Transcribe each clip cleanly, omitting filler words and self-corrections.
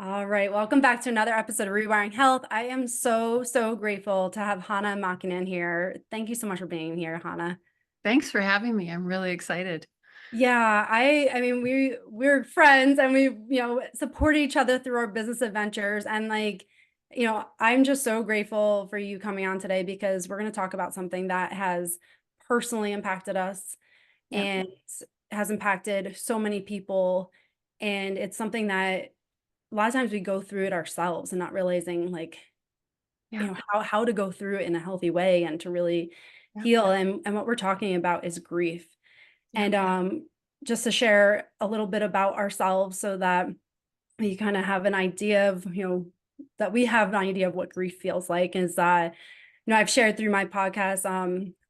All right, welcome back to another episode of Rewiring Health. I am so grateful to have Hannah Makinen here. Thank you so much for being here, Hannah. Thanks for having me. I'm really excited. Yeah, I mean we're friends and we, support each other through our business adventures and I'm just so grateful for you coming on today because we're going to talk about something that has personally impacted us Yeah. and has impacted so many people, and it's something that a lot of times we go through it ourselves and not realizing Yeah. how to go through it in a healthy way and to really Yeah. heal. And what we're talking about is grief. Yeah. And just to share a little bit about ourselves so that we kind of have an idea of, that we have an idea of what grief feels like is that, I've shared through my podcast,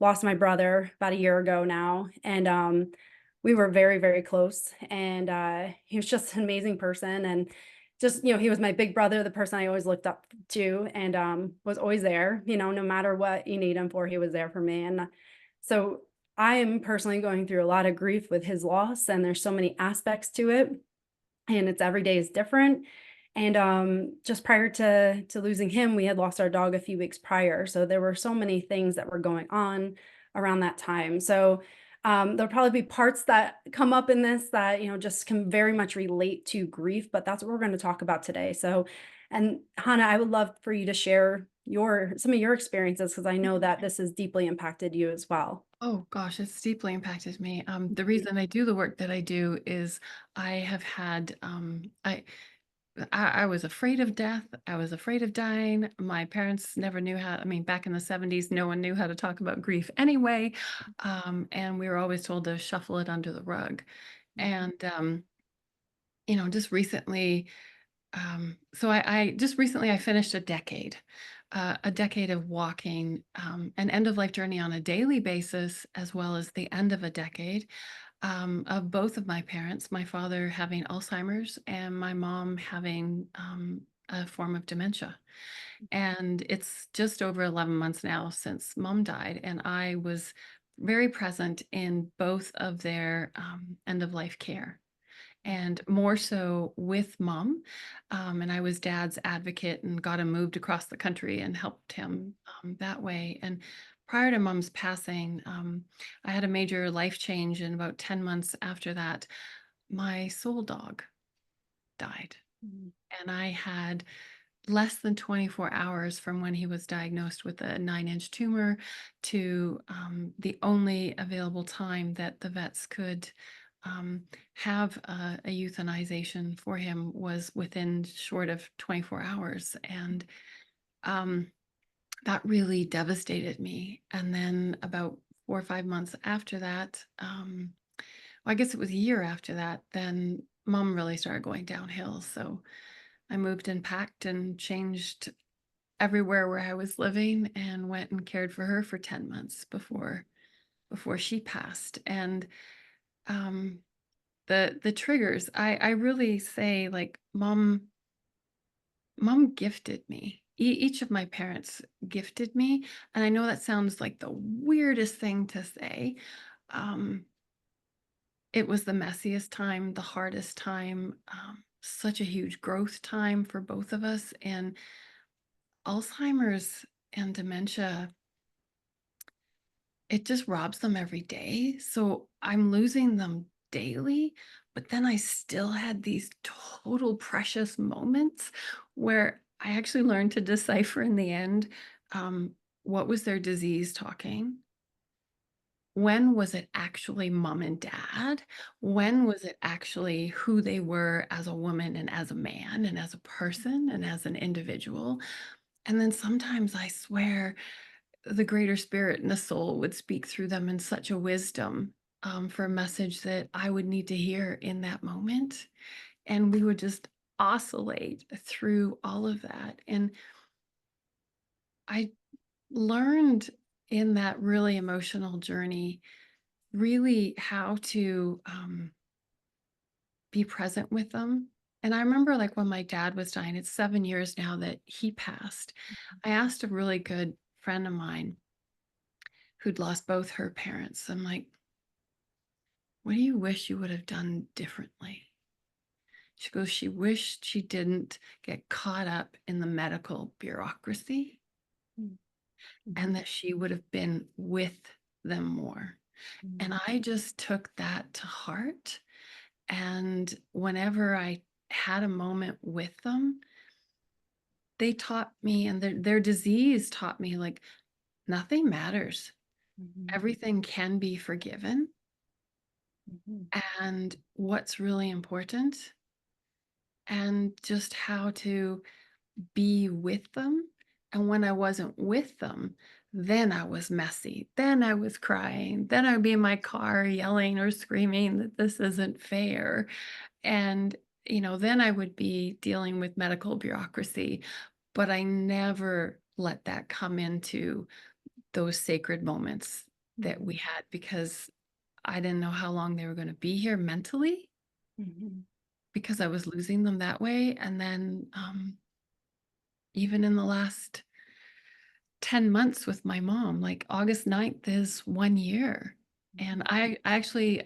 lost my brother about a year ago now. And we were very close. And he was just an amazing person. And just, he was my big brother, the person I always looked up to, and was always there, no matter what you need him for, he was there for me. And so I am personally going through a lot of grief with his loss, and there's so many aspects to it, and it's every day is different. And just prior to losing him, we had lost our dog a few weeks prior, so there were so many things that were going on around that time. So there'll probably be parts that come up in this that just can very much relate to grief, but that's what we're going to talk about today. So, and Hannah, I would love for you to share some of your experiences because I know that this has deeply impacted you as well. Oh gosh, it's deeply impacted me. The Mhm. reason I do the work that I do is I have had I was afraid of death. I was afraid of dying. My parents never knew how. I mean, back in the 70s, no one knew how to talk about grief anyway, and we were always told to shuffle it under the rug. And just recently, I just recently I finished a decade of walking, an end of life journey on a daily basis, as well as the end of a decade of both of my parents. My father having Alzheimer's, and my mom having a form of dementia. And it's just over 11 months now since mom died, and I was very present in both of their end of life care and more so with mom. And I was dad's advocate and got him moved across the country and helped him that way. And prior to mom's passing, I had a major life change. And about 10 months after that, my soul dog died. Mhm. And I had less than 24 hours from when he was diagnosed with a 9-inch tumor to the only available time that the vets could have a euthanization for him was within short of 24 hours. And um, that really devastated me. And then about 4 or 5 months after that, well, I guess it was a year after that, then mom really started going downhill. So I moved and packed and changed everywhere where I was living and went and cared for her for 10 months before she passed. And um the triggers, I really say, like, mom gifted me. Each of my parents gifted me, and I know that sounds like the weirdest thing to say. Um it was the messiest time, the hardest time, such a huge growth time for both of us. And Alzheimer's and dementia, it just robs them every day. So I'm losing them daily, but then I still had these total precious moments where I actually learned to decipher in the end, what was their disease talking? When was it actually mom and dad? When was it actually who they were as a woman and as a man and as a person and as an individual? And then sometimes I swear the greater spirit and the soul would speak through them in such a wisdom, for a message that I would need to hear in that moment. And we would just oscillate through all of that. And I learned in that really emotional journey really how to be present with them. And I remember, like, when my dad was dying, it's 7 years now that he passed. I asked a really good friend of mine who'd lost both her parents. I'm like, what do you wish you would have done differently? She goes, she wished she didn't get caught up in the medical bureaucracy Mm, and mhm, that she would have been with them more. And mm, I just took that to heart. And whenever I had a moment with them, they taught me, and their disease taught me, like, nothing matters. mhm, Everything can be forgiven. mhm, And what's really important, and just how to be with them. And when I wasn't with them, then I was messy. Then I was crying. Then I'd be in my car yelling or screaming that this isn't fair. And, then I would be dealing with medical bureaucracy. But I never let that come into those sacred moments that we mhm, had, because I didn't know how long they were going to be here mentally, mhm. because I was losing them that way. And then even in the last 10 months with my mom, like August 9th is 1 year. And Mhm,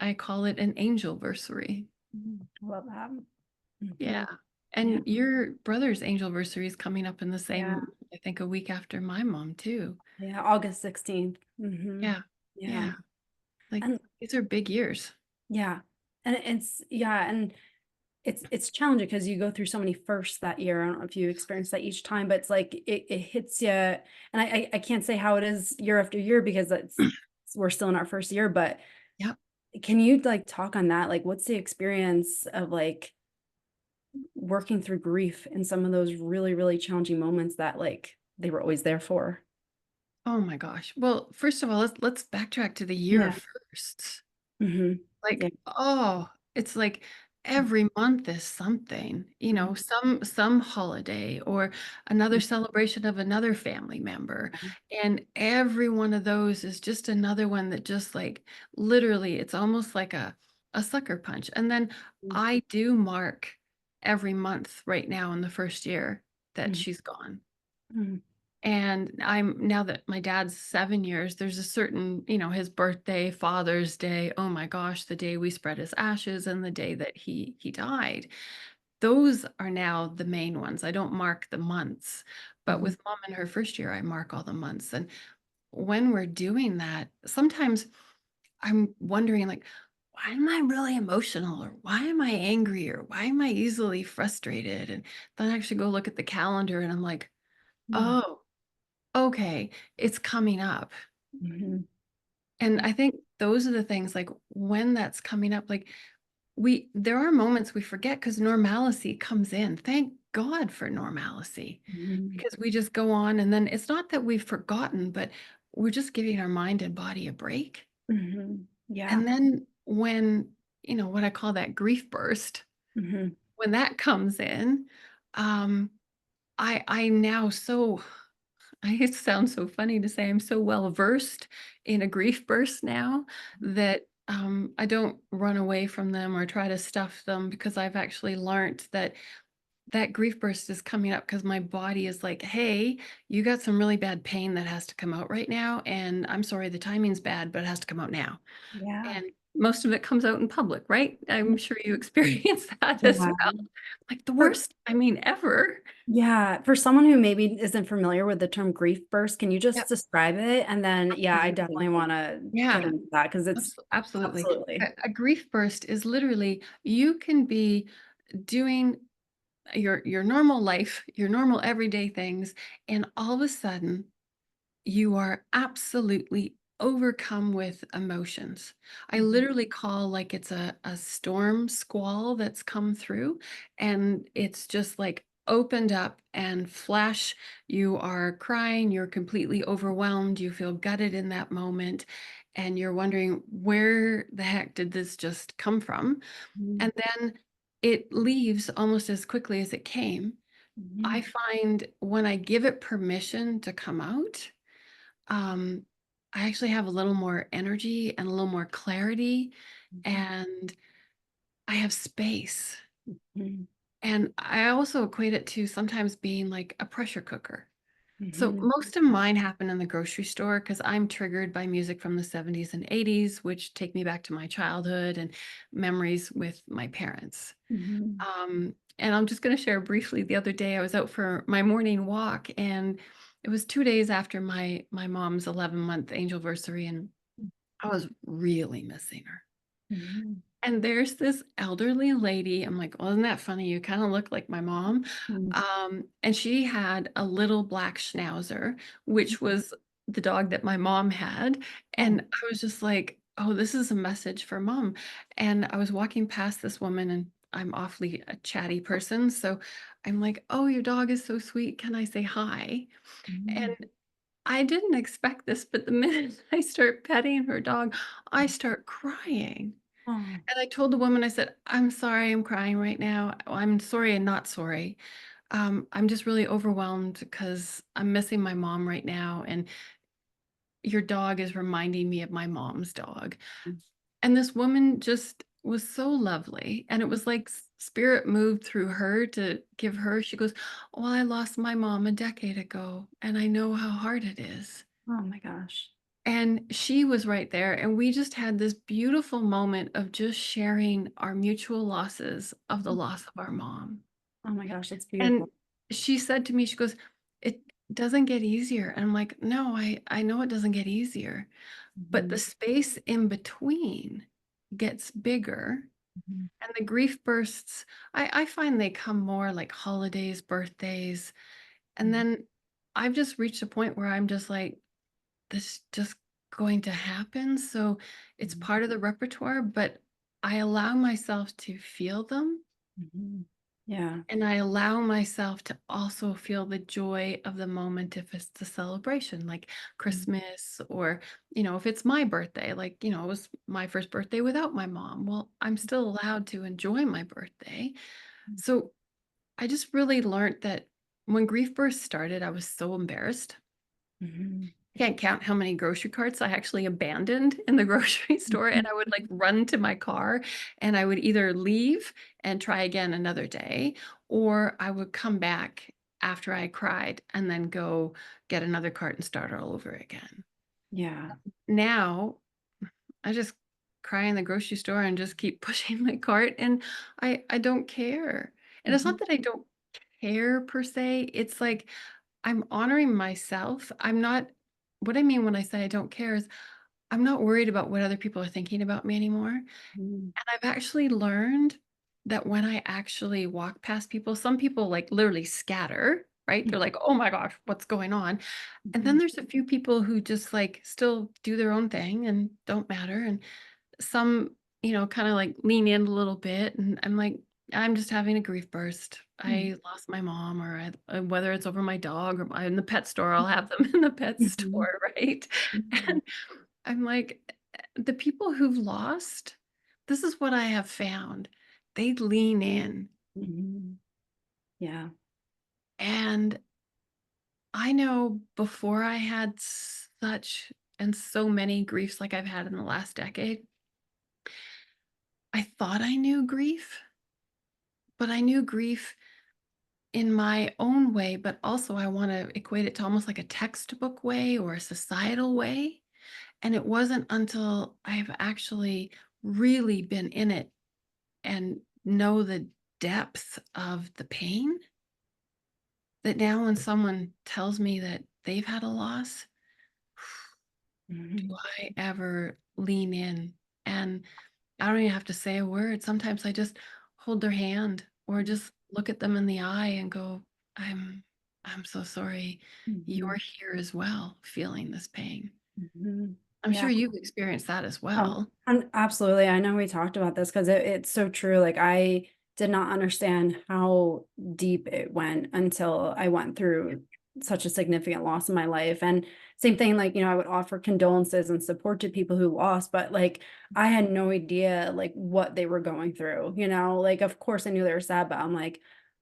I call it an angel versary. mhm. Love that. Yeah. Mhm. Yeah, And your brother's angel versary is coming up in the yeah, same, I think, a week after my mom too. yeah. August 16th. Yeah. Yeah. Yeah. Like, And these are big years. yeah. And it's yeah, and it's challenging because you go through so many firsts that year. I don't know if you experience that each time, but it's like it hits you. And I can't say how it is year after year because we're still in our first year, but Yep. can you like talk on that? Like what's the experience of like working through grief in some of those really, really challenging moments that like they were always there for? Oh my gosh. Well, first of all, let's backtrack to the year Yeah. of firsts. Hmm. Like, Yeah. oh, it's like every month is something, Mhm. some holiday or another celebration of another family member. And every one of those is just another one that just, like, literally, it's almost like a sucker punch. And then I do mark every month right now in the first year that Mhm. she's gone. Mhm. And I'm now that my dad's 7 years, there's a certain, his birthday, Father's Day, oh my gosh, the day we spread his ashes and the day that he died. Those are now the main ones. I don't mark the months. But Mhm. with mom in her first year, I mark all the months. And when we're doing that, sometimes I'm wondering, like, why am I really emotional, or why am I angry, or why am I easily frustrated? And then I actually go look at the calendar and I'm like, Mhm. oh, okay, it's coming up. Mhm. And I think those are the things, like, when that's coming up, like, there are moments we forget because normalcy comes in. Thank God for normalcy, Mhm. because we just go on, and then it's not that we've forgotten, but we're just giving our mind and body a break. Mhm. Yeah. And then when, what I call that grief burst, Mhm. when that comes in, um, I'm now so it sounds so funny to say I'm so well versed in a grief burst now that I don't run away from them or try to stuff them, because I've actually learned that that grief burst is coming up because my body is like, hey, you got some really bad pain that has to come out right now. And I'm sorry, the timing's bad, but it has to come out now. Yeah. And most of it comes out in public, right? I'm sure you experience that as Yeah. well. Like, the For worst, I mean, ever. yeah, for someone who maybe isn't familiar with the term grief burst, can you just Yep, describe it? And then, yeah, I absolutely. definitely want to get Yeah. into that because it's Absolutely. A absolutely. a grief burst is literally, you can be doing your normal life, your normal everyday things, and all of a sudden you are absolutely overcome with emotions. I Mhm. literally call, like, it's a storm squall that's come through, and it's just like opened up and flash. You are crying, you're completely overwhelmed, you feel gutted in that moment, and you're wondering, where the heck did this just come from? Mhm. And then it leaves almost as quickly as it came. I Mhm. find when I give it permission to come out, um, I actually have a little more energy and a little more clarity, Mhm. and I have space. Mhm. And I also equate it to sometimes being like a pressure cooker. So Mhm. most of mine happen in the grocery store because I'm triggered by music from the 70s and 80s, which take me back to my childhood and memories with my parents. Mhm. And I'm just going to share briefly. The other day, I was out for my morning walk, and it was 2 days after my mom's 11-month anniversary, and I was really missing her. Mhm. And there's this elderly lady. I'm like, "Well, isn't that funny? You kind of look like my mom." Mhm. And she had a little black schnauzer, which was the dog that my mom had. Oh. And I was just like, "Oh, this is a message for mom." And I was walking past this woman, and I'm awfully a chatty person. So I'm like, "Oh, your dog is so sweet. Can I say hi?" Mhm. And I didn't expect this, but the minute I start petting her dog, I start crying. Oh. And I told the woman, I said, "I'm sorry, I'm crying right now. I'm sorry and not sorry. I'm just really overwhelmed because I'm missing my mom right now, and your dog is reminding me of my mom's dog." And this woman just was so lovely. And it was like spirit moved through her to give her, she goes, "Well, I lost my mom a decade ago, and I know how hard it is." Oh my gosh. And she was right there, and we just had this beautiful moment of just sharing our mutual losses of the loss of our mom. Oh my gosh, that's And beautiful. she said to me, she goes, "It doesn't get easier." And I'm like, "No, I know it doesn't get easier, but the Mhm. space in between gets bigger." Mhm. And the grief bursts, I find they come more like holidays, birthdays. And Mhm. then I've just reached a point where I'm just like, this just going to happen. So it's Mhm. part of the repertoire, but I allow myself to feel them, Mhm. Yeah. and I allow myself to also feel the joy of the moment if it's the celebration, like Mhm. Christmas, or, if it's my birthday, like, it was my first birthday without my mom. Well, I'm still allowed to enjoy my birthday. So I just really learned that when grief first started, I was so embarrassed. Mhm. I can't count how many grocery carts I actually abandoned in the grocery store, and Mhm. I would, like, run to my car, and I would either leave and try again another day, or I would come back after I cried and then go get another cart and start all over again. Yeah. Now, I just cry in the grocery store and just keep pushing my cart, and I don't care. And it's Mhm. not that I don't care per se, it's like I'm honoring myself. I'm not What I mean when I say I don't care is I'm not worried about what other people are thinking about me anymore. And Mhm. I've actually learned that when I actually walk past people, some people like literally scatter, right? They're like, "Oh my gosh, what's going on?" And then Mhm. there's a few people who just like still do their own thing and don't matter. And some, kind of like lean in a little bit. And I'm like, "I'm just having a grief burst. Mhm. I lost my mom," or whether it's over my dog or in the pet store, I'll have them in the pet Mhm. store, right? Mhm. And I'm like, the people who've lost, this is what I have found. They lean in. Mhm. Yeah. And I know before I had such and so many griefs like I've had in the last decade, I thought I knew grief, but I knew grief in my own way, but also I want to equate it to almost like a textbook way or a societal way. And it wasn't until I've actually really been in it and know the depth of the pain that now when someone tells me that they've had a loss, do Mhm. I ever lean in? And I don't even have to say a word. Sometimes I just hold their hand or just look at them in the eye and go, I'm I'm so sorry. Mhm. You're here as well, feeling this pain. Mhm. I'm Yeah. sure you've experienced that as Oh, well. and absolutely. I know we talked about this because it's so true. Like I did not understand how deep it went until I went through such a significant loss in my life. And same thing, like, I would offer condolences and support to people who lost, but like I had no idea like what they were going through, like of course I knew they were sad, but I'm like,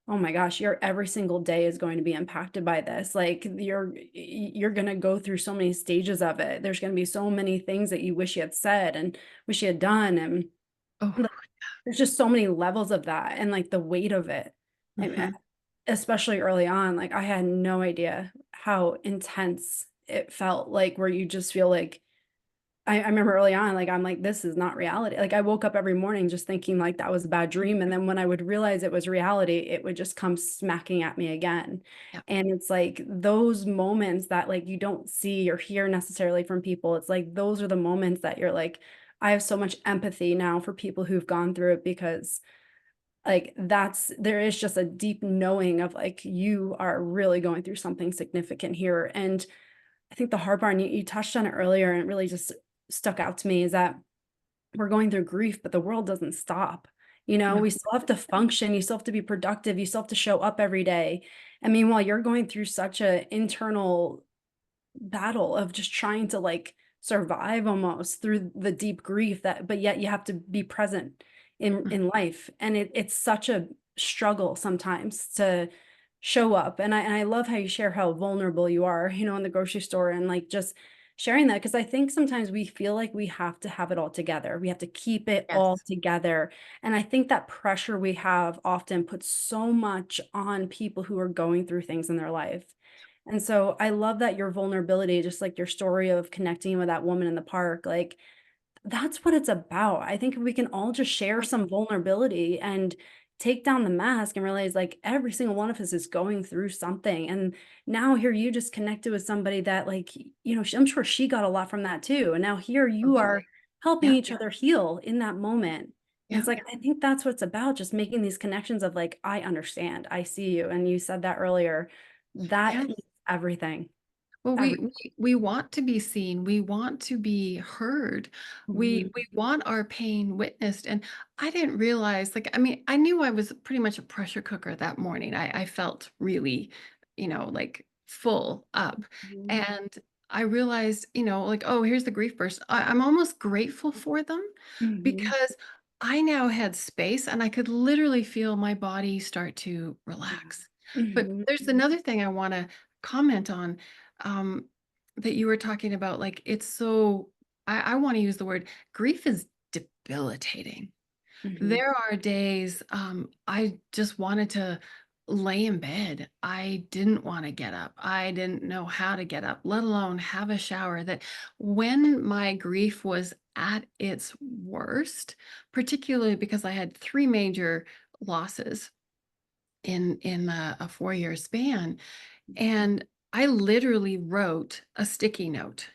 oh my gosh, your every single day is going to be impacted by this. Like you're going to go through so many stages of it. There's going to be so many things that you wish you had said and wish you had done, and Oh, like, there's just so many levels of that and like the weight of it. I mhm. especially early on, like, I had no idea how intense it felt, like, where you just feel like I remember early on, like, I'm like, "This is not reality." Like, I woke up every morning just thinking, like, that was a bad dream, and then when I would realize it was reality, it would just come smacking at me again. Yeah. And it's like those moments that, like, you don't see or hear necessarily from people, it's like those are the moments that you're like, I have so much empathy now for people who've gone through it because, like, there is just a deep knowing of, like, you are really going through something significant here. And I think the hard part, and you touched on it earlier, and it really just stuck out to me, is that we're going through grief, but the world doesn't stop. You know, No. we still have to function, you still have to be productive, you still have to show up every day. And meanwhile, you're going through such a internal battle of just trying to, like, survive almost through the deep grief that but yet you have to be present in life, and it's such a struggle sometimes to show up, and I love how you share how vulnerable you are, in the grocery store, and, like, just sharing that because I think sometimes we feel like we have to have it all together, we have to keep it all Yes. together, and I think that pressure we have often puts so much on people who are going through things in their life. And so I love that your vulnerability, just like your story of connecting with that woman in the park, like, that's what it's about. I think if we can all just share some vulnerability and take down the mask and realize, like, every single one of us is going through something. And now here you just connected with somebody that, like, I'm sure she got a lot from that too. And now here you are Absolutely. helping Yeah. each other heal in that moment. And Yeah. it's like, I think that's what it's about, just making these connections of, like, I understand, I see you. And you said that earlier. That Yeah. is everything. Well, Every we want to be seen. We want to be heard. Mhm, We want our pain witnessed. And I didn't realize, like, I mean, I knew I was pretty much a pressure cooker that morning. I felt really, like full up. mhm, And I realized, like, oh, here's the grief burst. I'm almost grateful for them mhm, because I now had space and I could literally feel my body start to relax. But mhm, there's another thing I want to comment on, um, that you were talking about. Like, it's so, I want to use the word grief is debilitating. mhm, There are days, I just wanted to lay in bed. I didn't want to get up. I didn't know how to get up, let alone have a shower. That when my grief was at its worst, particularly because I had three major losses in a 4-year span, and I literally wrote a sticky note: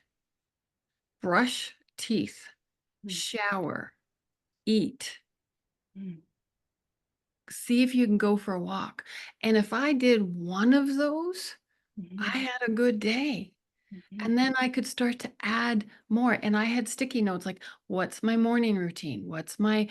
brush teeth, mhm, shower, eat, mhm, see if you can go for a walk. And if I did one of those, I mhm, had a good day. mhm, And then I could start to add more. And I had sticky notes like, what's my morning routine? What's my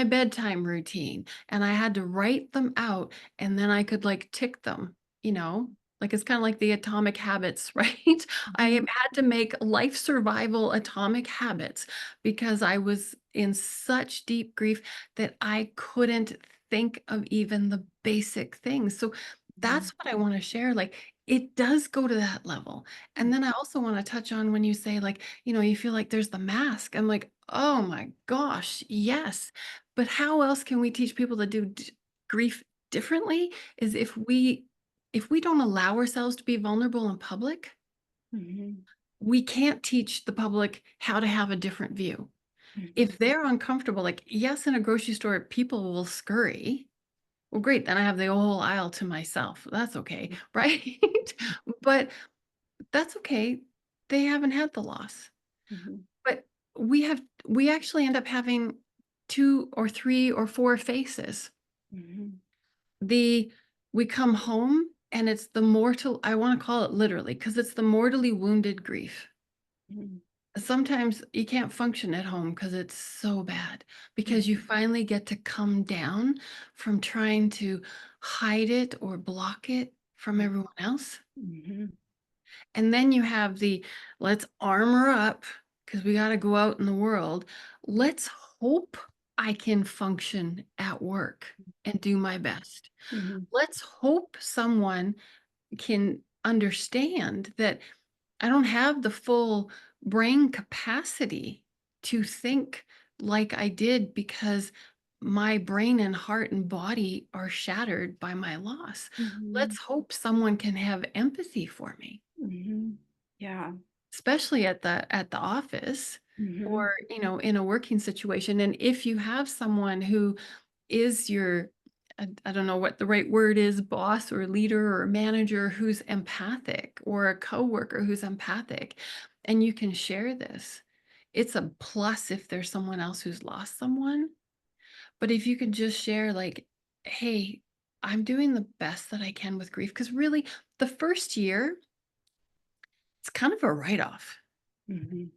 bedtime routine? And I had to write them out, and then I could like tick them, you know? Like, it's kind of like the atomic habits, right? I mhm, had to make life survival atomic habits because I was in such deep grief that I couldn't think of even the basic things. So that's mhm, what I want to share. Like, it does go to that level. And then I also want to touch on when you say, like, you feel like there's the mask. I'm like, oh my gosh, yes. But how else can we teach people to do grief differently? Is if we don't allow ourselves to be vulnerable in public, mhm, we can't teach the public how to have a different view. mhm, If they're uncomfortable, like, yes, in a grocery store, people will scurry. Well, great, then I have the whole aisle to myself. That's okay, right? But that's okay. They haven't had the loss. mhm, But we actually end up having 2 or 3 or 4 faces. mhm, The We come home and it's the mortal, I wanna call it literally, because it's the mortally wounded grief. mhm, Sometimes you can't function at home because it's so bad, mhm, because you finally get to come down from trying to hide it or block it from everyone else. mhm, And then you have the, let's armor up because we got to go out in the world. Let's hope I can function at work and do my best. mhm, Let's hope someone can understand that I don't have the full brain capacity to think like I did because my brain and heart and body are shattered by my loss. Mhm. Let's hope someone can have empathy for me, Mhm. Yeah. especially at the office Mhm. or, in a working situation. And if you have someone who is your, I don't know what the right word is, boss or leader or manager who's empathic, or a coworker who's empathic, and you can share this, it's a plus if there's someone else who's lost someone. But if you could just share, like, hey, I'm doing the best that I can with grief. Because really, the first year, it's kind of a write off. Mhm.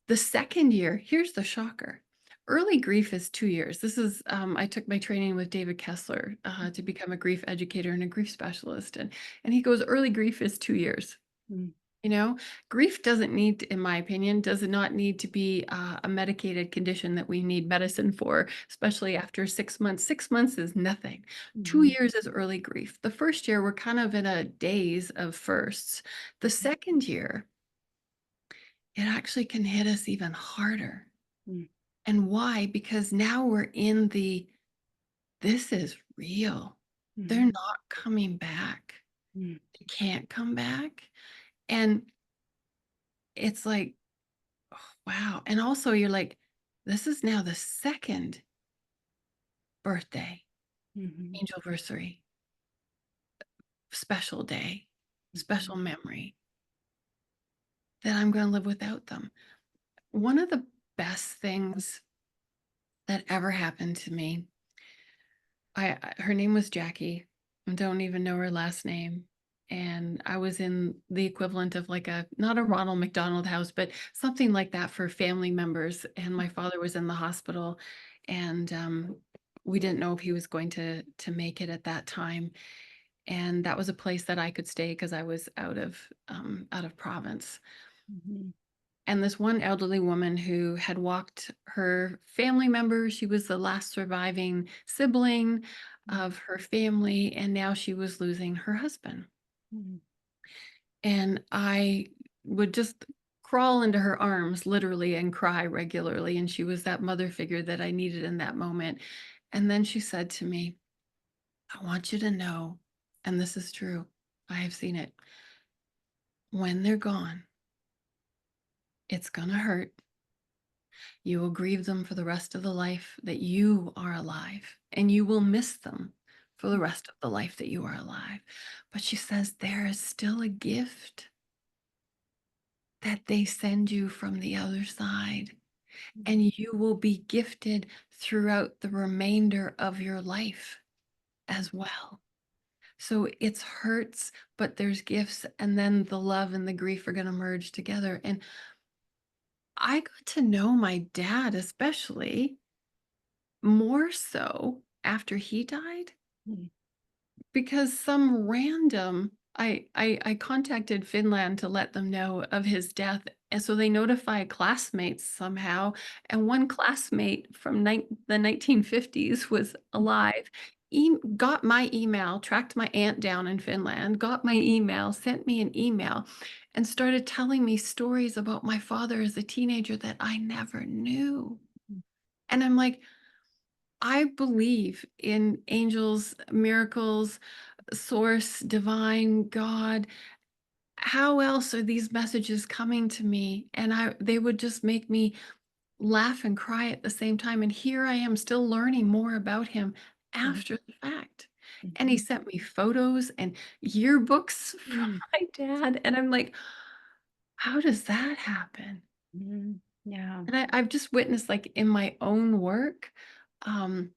The second year, here's the shocker. Early grief is 2 years. This is, I took my training with David Kessler to become a grief educator and a grief specialist. And he goes, early grief is 2 years. Mm. You know, grief doesn't need, in my opinion, does not need to be a medicated condition that we need medicine for, especially after 6 months. 6 months is nothing. two Mhm. years is early grief. The first year, we're kind of in a daze of firsts. The second year, it actually can hit us even harder. Mm. And why? Because now we're in this is real. They're Mhm. not coming back. Mm. They can't come back. And it's like, wow. And also you're like, this is now the second birthday, Mhm. anniversary, special day, Mhm. special memory that I'm going to live without them. One of the best things that ever happened to me, her name was Jackie. I don't even know her last name. And I was in the equivalent of like not a Ronald McDonald House, but something like that for family members. And my father was in the hospital, and we didn't know if he was going to make it at that time. And that was a place that I could stay because I was out of province. Mhm. And this one elderly woman who had walked her family member, she was the last surviving sibling of her family, and now she was losing her husband. Mhm. And I would just crawl into her arms literally and cry regularly. And she was that mother figure that I needed in that moment. And then she said to me, I want you to know, and this is true, I have seen it. When they're gone, it's going to hurt. You will grieve them for the rest of the life that you are alive, and you will miss them for the rest of the life that you are alive. But she says there is still a gift that they send you from the other side, and you will be gifted throughout the remainder of your life as well. So it's hurts, but there's gifts, and then the love and the grief are going to merge together. And I got to know my dad, especially more so after he died, Mhm. because some random I contacted Finland to let them know of his death, and so they notified classmates somehow, and one classmate from the 1950s was alive, got my email, tracked my aunt down in Finland, got my email, sent me an email, and started telling me stories about my father as a teenager that I never knew. And I'm like, I believe in angels, miracles, source, divine, God. How else are these messages coming to me? And they would just make me laugh and cry at the same time. And here I am still learning more about him Mhm. after the fact. And he Mhm. sent me photos and yearbooks from Mhm. my dad. And I'm like, how does that happen? Mhm. Yeah. And I've just witnessed, like, in my own work, um,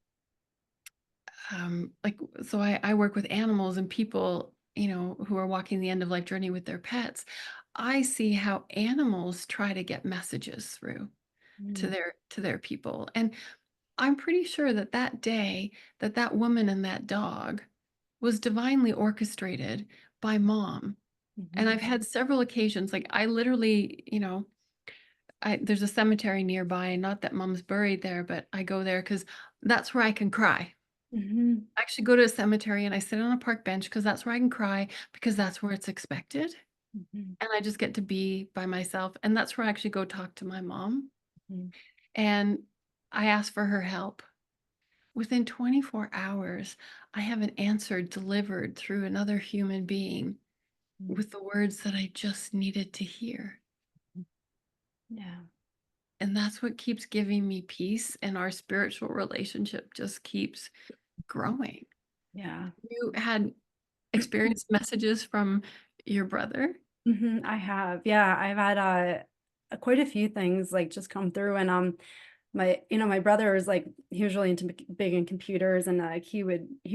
like, so I work with animals and people, who are walking the end of life journey with their pets. I see how animals try to get messages through to Mhm. their people. And I'm pretty sure that that day, that woman and that dog was divinely orchestrated by mom. And Mhm. I've had several occasions, like, I literally, there's a cemetery nearby, not that mom's buried there, but I go there because that's where I can cry. Mhm. I actually go to a cemetery and I sit on a park bench because that's where I can cry, because that's where it's expected. Mhm. And I just get to be by myself. And that's where I actually go talk to my mom. Mhm. And I ask for her help. within 24 hours, I have an answer delivered through another human being Mm. with the words that I just needed to hear. Yeah. And that's what keeps giving me peace, and our spiritual relationship just keeps growing. Yeah. You had experienced messages from your brother? I have. Yeah, I've had quite a few things like just come through and my brother is like he was really into big in computers and he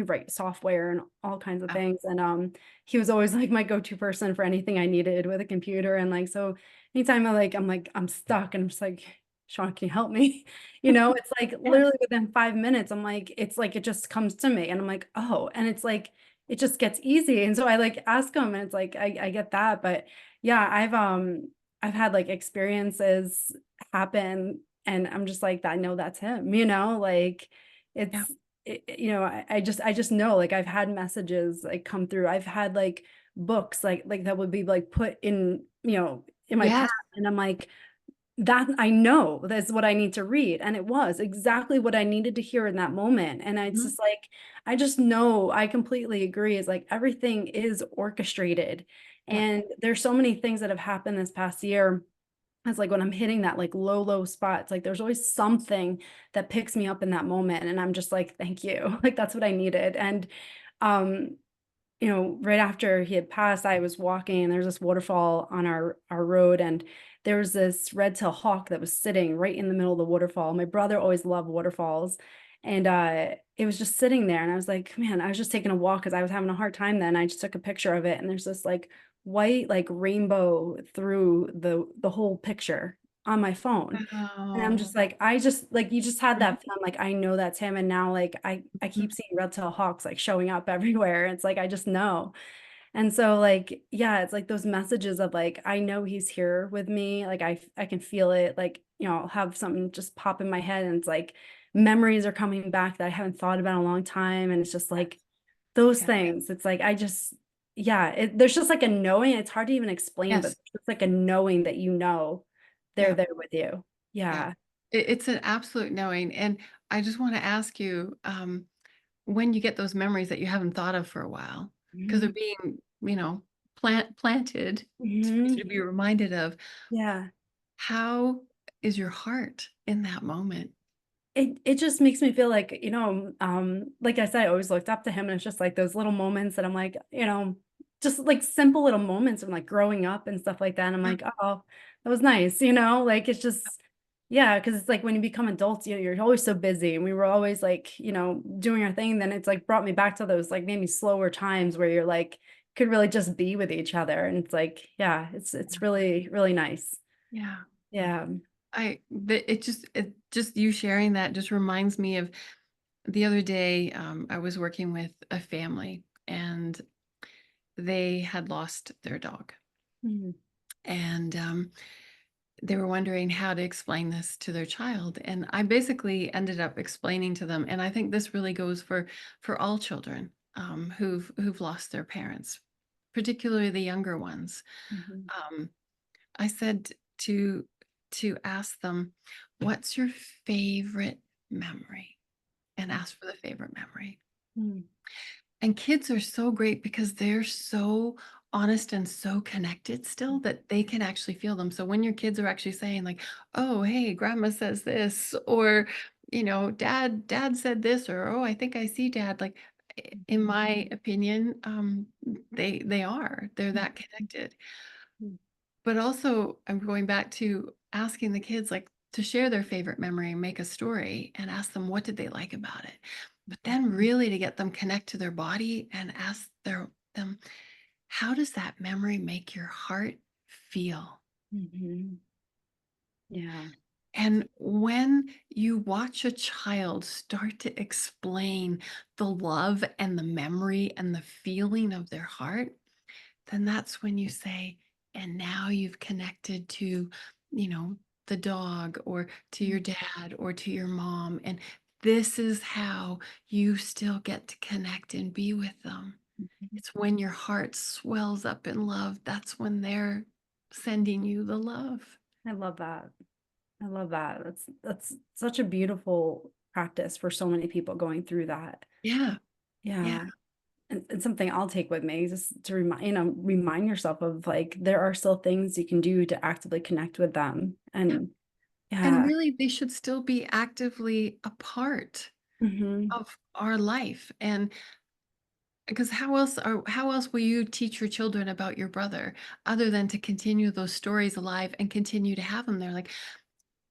write software and all kinds of Oh, things and he was always like my go-to person for anything I needed with a computer and like so anytime I'm stuck and I'm just like Sean, can you help me? It's like yes. literally within 5 minutes, I'm like, it's like it just comes to me and I'm like, oh, and it's like it just gets easy. And so I like ask him and it's like I get that. But yeah, I've had like experiences happen and I'm just like I know that's him, like Yeah. it's I just know like I've had messages like come through. I've had like books like that would be like put in my path Yes. and I'm like that I know that's what I need to read. And it was exactly what I needed to hear in that moment. And it's Mhm. just like, I just know I completely agree. It's like everything is orchestrated. Yeah. And there's so many things that have happened this past year. It's like when I'm hitting that like low spot, it's like there's always something that picks me up in that moment. And I'm just like, thank you. Like that's what I needed. And um, right after he had passed, I was walking and there's this waterfall on our road and there was this red-tailed hawk that was sitting right in the middle of the waterfall. My brother always loved waterfalls and it was just sitting there and I was like, man, I was just taking a walk because I was having a hard time then. I just took a picture of it and there's this like white like rainbow through the whole picture on my phone. And I'm Oh. just like, I just like you just had Mhm. that feeling like I know that's him. And now like I Mhm. keep seeing red-tailed hawks like showing up everywhere. It's like I just know. And so like, yeah, it's like those messages of like, I know he's here with me. Like I can feel it. Like, I'll have something just pop in my head and it's like memories are coming back that I haven't thought about in a long time. And it's just Yes. like those Yeah. things. It's like yeah, there's just like a knowing. It's hard to even explain, but Yes. it's like a knowing that they're Yeah. there with you. Yeah. Yeah. It's an absolute knowing. And I just want to ask you, when you get those memories that you haven't thought of for a while, because they're Mhm. being, planted for you Mhm. to be reminded of, Yeah. how is your heart in that moment? It just makes me feel like, like I said, I always looked up to him and it's just like those little moments that I'm like, just like simple little moments from like growing up and stuff like that. And I'm Yeah. like, oh, that was nice, like it's just, yeah, because it's like when you become adults, you're always so busy and we were always like, doing our thing. Then it's like brought me back to those like maybe slower times where you're like, could really just be with each other. And it's like, yeah, it's really, really nice. Yeah. Yeah. It just you sharing that just reminds me of the other day. I was working with a family, and they had lost their dog, Mhm. and they were wondering how to explain this to their child. And I basically ended up explaining to them, and I think this really goes for all children, who've lost their parents, particularly the younger ones. Mhm. um, I said to ask them, "What's your favorite memory?" And ask for the favorite memory. Mhm. And kids are so great because they're so honest and so connected still that they can actually feel them. So when your kids are actually saying like, "Oh, hey, grandma says this," or dad said this, or, "Oh, I think I see dad," like, in my opinion, they're that connected. Mhm. But also, I'm going back to asking the kids, like, to share their favorite memory and make a story and ask them what did they like about it. But then really to get them connect to their body and ask them, how does that memory make your heart feel? Mhm. Yeah. And when you watch a child start to explain the love and the memory and the feeling of their heart, then that's when you say, and now you've connected to, you know, the dog, or to your dad, or to your mom. And this is how you still get to connect and be with them. Mhm. It's when your heart swells up in love. That's when they're sending you the love. I love that. I love that. That's such a beautiful practice for so many people going through that. Yeah. Yeah. Yeah. And something I'll take with me just to remind yourself of like there are still things you can do to actively connect with them. Yeah. And And yeah. really, they should still be actively a part Hmm. of our life. And because how else will you teach your children about your brother other than to continue those stories alive and continue to have them there? Like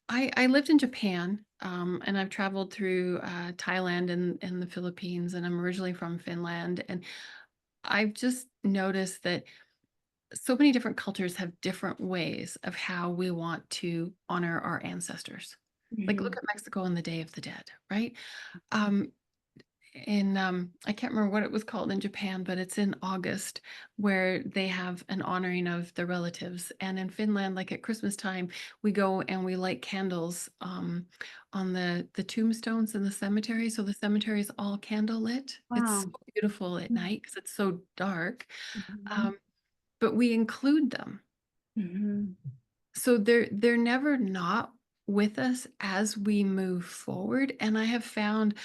I lived in Japan, and I've traveled through Thailand and the Philippines, and I'm originally from Finland. And I've just noticed that so many different cultures have different ways of how we want to honor our ancestors. Like look Hmm. at Mexico and the Day of the Dead, right? Um, in I can't remember what it was called in Japan, but it's in August where they have an honoring of their relatives. And in Finland, like at Christmas time, we go and we light candles on the tombstones in the cemetery. So the cemetery is all candle lit. It's so Wow. beautiful at night because it's so dark. Hmm. Um, but we include them. Hmm. So they're never not with us as we move forward. And I have found,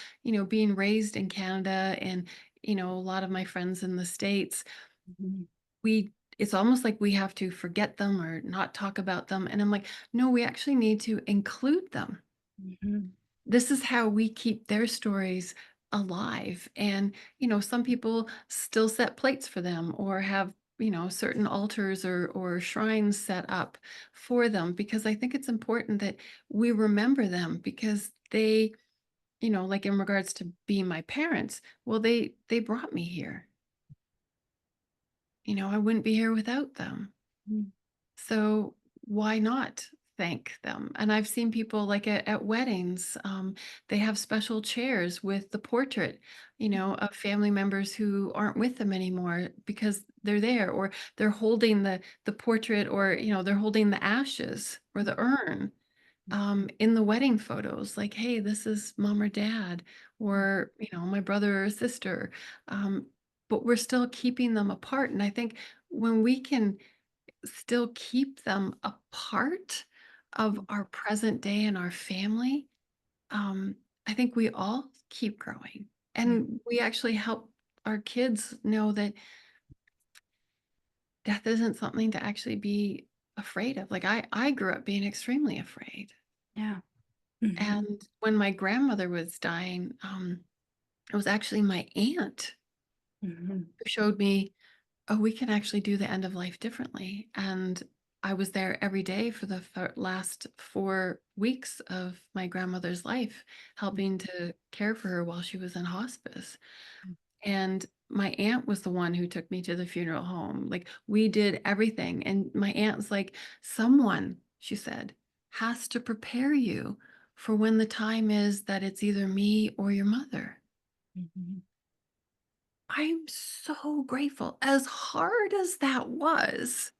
being raised in Canada and, a lot of my friends in the States, Hmm. we it's almost like we have to forget them or not talk about them. And I'm like, no, we actually need to include them. Hmm. This is how we keep their stories alive. And some people still set plates for them or have certain altars or shrines set up for them, because I think it's important that we remember them, because they, like in regards to being my parents, well, they brought me here. I wouldn't be here without them. So why not thank them? And I've seen people like at weddings, they have special chairs with the portrait, of family members who aren't with them anymore because they're there, or they're holding the portrait, or they're holding the ashes or the urn in the wedding photos. Like, hey, this is mom or dad, or my brother or sister. Um, but we're still keeping them apart. And I think when we can still keep them a part of our present day and our family, um, I think we all keep growing. And we actually help our kids know that death isn't something to actually be afraid of. Like I grew up being extremely afraid. Yeah. Hmm. And when my grandmother was dying, it was actually my aunt Hmm. who showed me, oh, we can actually do the end of life differently. And I was there every day for the last 4 weeks of my grandmother's life, helping to care for her while she was in hospice. And my aunt was the one who took me to the funeral home. Like we did everything. And my aunt's like, someone, she said, has to prepare you for when the time is that it's either me or your mother. Hmm. I'm so grateful. As hard as that was,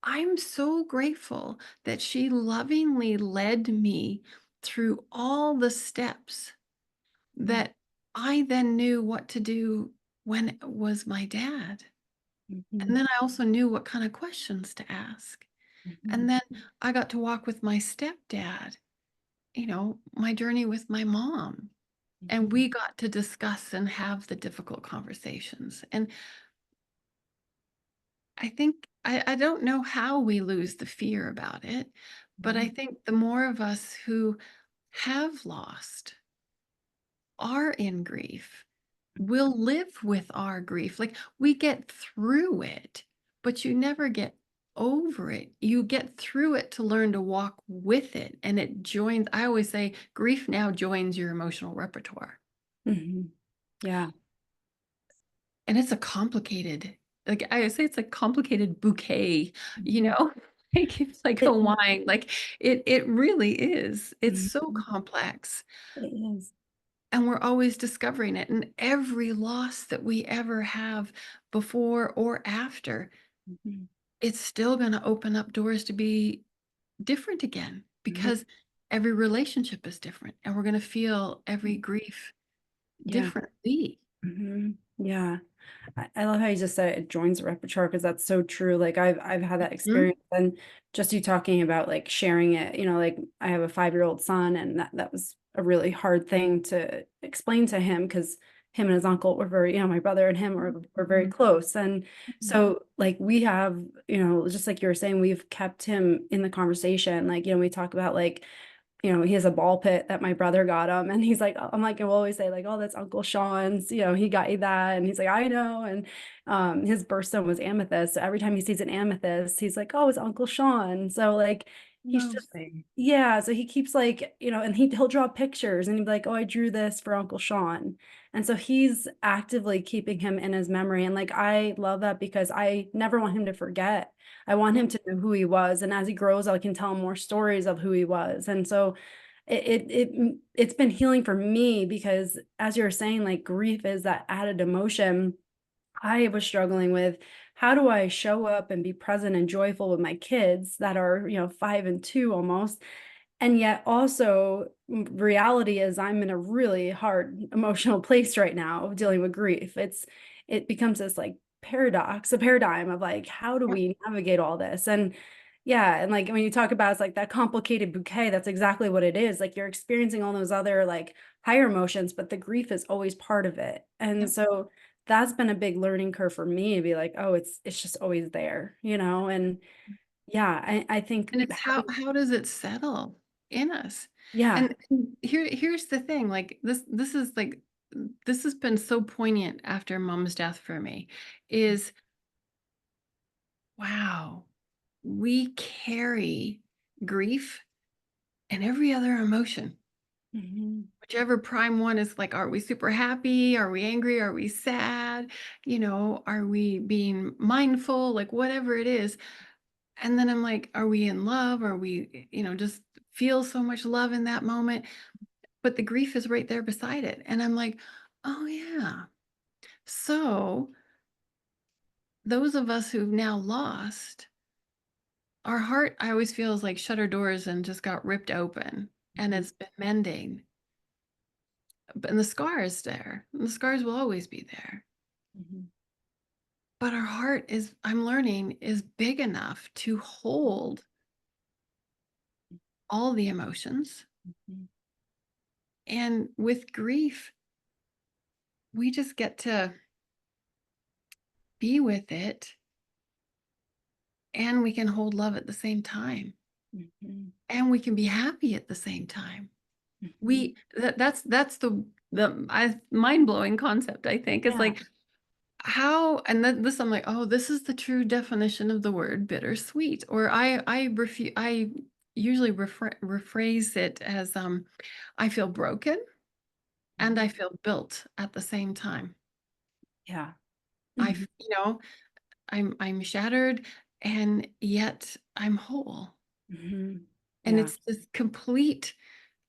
I'm so grateful that she lovingly led me through all the steps that I then knew what to do when it was my dad. And Hmm. then I also knew what kind of questions to ask. And then I got to walk with my stepdad, my journey with my mom. And Hmm. we got to discuss and have the difficult conversations. And I think I don't know how we lose the fear about it, but I think the more of us who have lost, are in grief, will live with our grief. Like we get through it, but you never get over it. You get through it to learn to walk with it. And it joins, I always say, grief now joins your emotional repertoire. Hmm. Yeah. And it's a complicated, like I say, it's a complicated bouquet, you Mhm. know? Like it's like a It, wine. Like it really is. It's so mhm. complex. It is. And we're always discovering it. And every loss that we ever have before or after, Mhm. it's still going to open up doors to be different again, Mhm. because every relationship is different and we're going to feel every grief Yeah. differently. Mhm. Yeah. I love how you just said it joins the repertoire because that's so true. Like I've had that Mhm. experience and just you talking about like sharing it, like I have a 5-year-old son and that was a really hard thing to explain to him because him and his uncle were very, my brother and him were very close. And so like we have, just like you were saying, we've kept him in the conversation. Like, we talk about like, he has a ball pit that my brother got him. And he's like, I'm like, we'll always say like, oh, that's Uncle Sean's, he got you that. And he's like, I know. And his birthstone was amethyst. So every time he sees an amethyst, he's like, oh, it's Uncle Sean. So like, he's just, Lovely. yeah. So he keeps like, and he'll draw pictures and he'd be like, oh, I drew this for Uncle Sean. And so he's actively keeping him in his memory. And like, I love that because I never want him to forget. I want Yeah. him to know who he was. And as he grows, I can tell him more stories of who he was. And so it's been healing for me because as you're saying, like grief is that added emotion. I was struggling with how do I show up and be present and joyful with my kids that are, 5 and 2 almost. And yet also reality is I'm in a really hard emotional place right now dealing with grief. It becomes this like paradox, a paradigm of like, how do Yeah. we navigate all this? And yeah, and like when you talk about it's like that complicated bouquet, that's exactly what it is. Like you're experiencing all those other like higher emotions, but the grief is always part of it. And Yep. so that's been a big learning curve for me to be like, oh, it's just always there, and yeah, I think And it's how does it settle in us? yeah. And here's the thing, like this is like this has been so poignant after mom's death for me is wow, we carry grief and every other emotion. Mhm, Whichever prime one is like, are we super happy? Are we angry? Are we sad? Are we being mindful? Like whatever it is. And then I'm like, are we in love? Are we, just feel so much love in that moment? But the grief is right there beside it. And I'm like, oh, yeah. So those of us who've now lost, our heart, I always feel is like shutter doors and just got ripped open and mhm, it's been mending. And the scar is there. And the scars will always be there. mhm, But our heart is, I'm learning, is big enough to hold all the emotions. mhm, And with grief, we just get to be with it and we can hold love at the same time mhm, and we can be happy at the same time. mhm. That's the mind-blowing concept, I think. It's Yeah. like how and then this I'm like, oh, this is the true definition of the word bittersweet. Or I usually rephrase it as I feel broken and Mhm. I feel built at the same time. Yeah. I Mhm, I'm shattered and yet I'm whole. mhm. And Yeah. it's this complete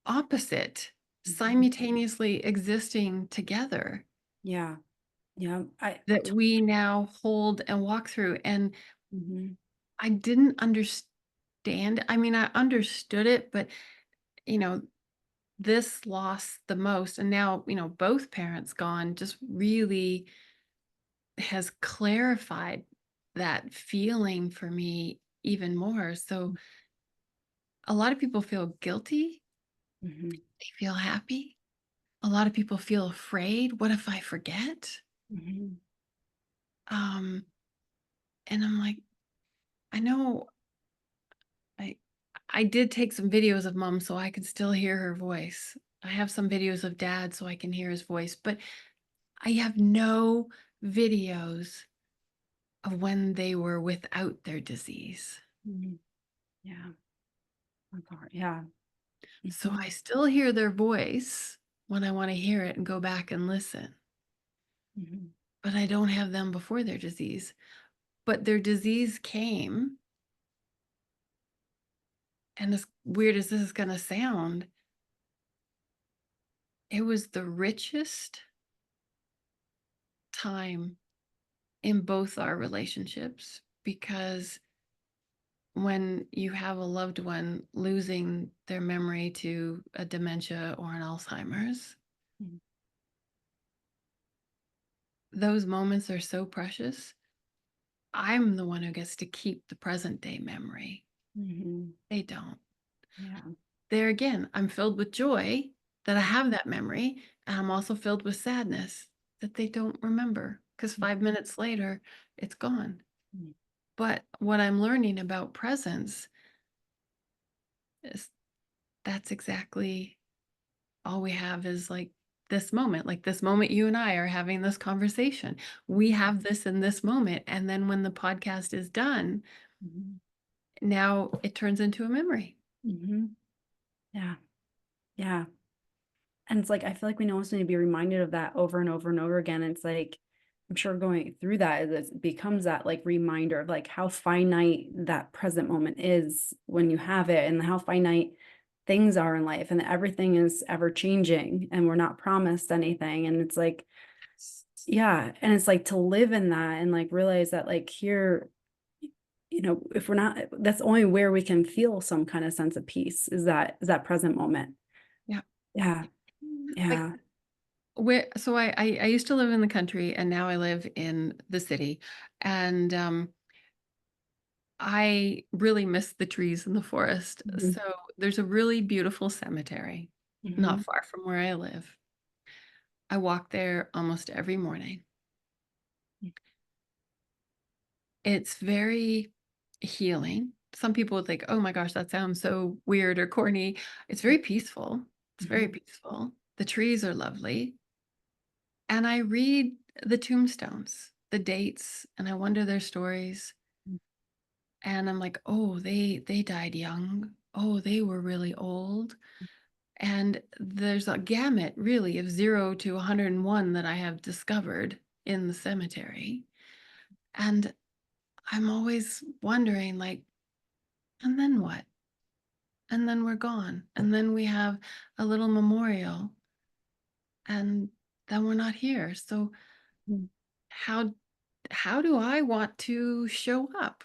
opposite Mhm. simultaneously existing together Yeah. Yeah. that we now hold and walk through. And Mhm, I didn't understand. I mean, I understood it, but you know, this loss the most, and now, both parents gone just really has clarified that feeling for me even more. So a lot of people feel guilty, mhm, they feel happy. A lot of people feel afraid. What if I forget? mhm, Um, and I'm like, I know I I did take some videos of mom so I could still hear her voice. I have some videos of dad so I can hear his voice, but I have no videos of when they were without their disease. mhm. Yeah. That's hard. Yeah. So Mhm, I still hear their voice when I want to hear it and go back and listen, mhm, but I don't have them before their disease. But their disease came, and as weird as this is going to sound, it was the richest time in both our relationships because when you have a loved one losing their memory to a dementia or an Alzheimer's, mhm, those moments are so precious. I'm the one who gets to keep the present day memory. mhm. They don't. Yeah. There again, I'm filled with joy, that I have that memory, and I'm also filled with sadness that they don't remember because 5 minutes later, it's gone. Mhm. But what I'm learning about presence is that's exactly all we have is like this moment you and I are having this conversation. We have this in this moment. And then when the podcast is done, Mhm. now it turns into a memory. Mhm. Yeah. Yeah. And it's like, I feel like we almost need to be reminded of that over and over and over again. It's like, I'm sure going through that, it becomes that like reminder of like how finite that present moment is when you have it, and how finite things are in life, and that everything is ever changing and we're not promised anything. And it's like, yeah. And it's like to live in that and like realize that like here, if we're not, that's only where we can feel some kind of sense of peace, is that present moment. Yeah. Yeah. Like Yeah. so I used to live in the country and now I live in the city. And I really miss the trees in the forest. Mhm. So there's a really beautiful cemetery not Mhm. far from where I live. I walk there almost every morning. It's very healing. Some people would think, "Oh my gosh, that sounds so weird or corny." It's very peaceful. It's very Mhm. peaceful. The trees are lovely. And I read the tombstones, the dates, and I wonder their stories. And I'm like, "Oh, they died young. Oh, they were really old." And there's a gamut really of 0 to 101 that I have discovered in the cemetery. And I'm always wondering like, and then what? And then we're gone. And then we have a little memorial and then we're not here. So Mhm. how how do I want to show up?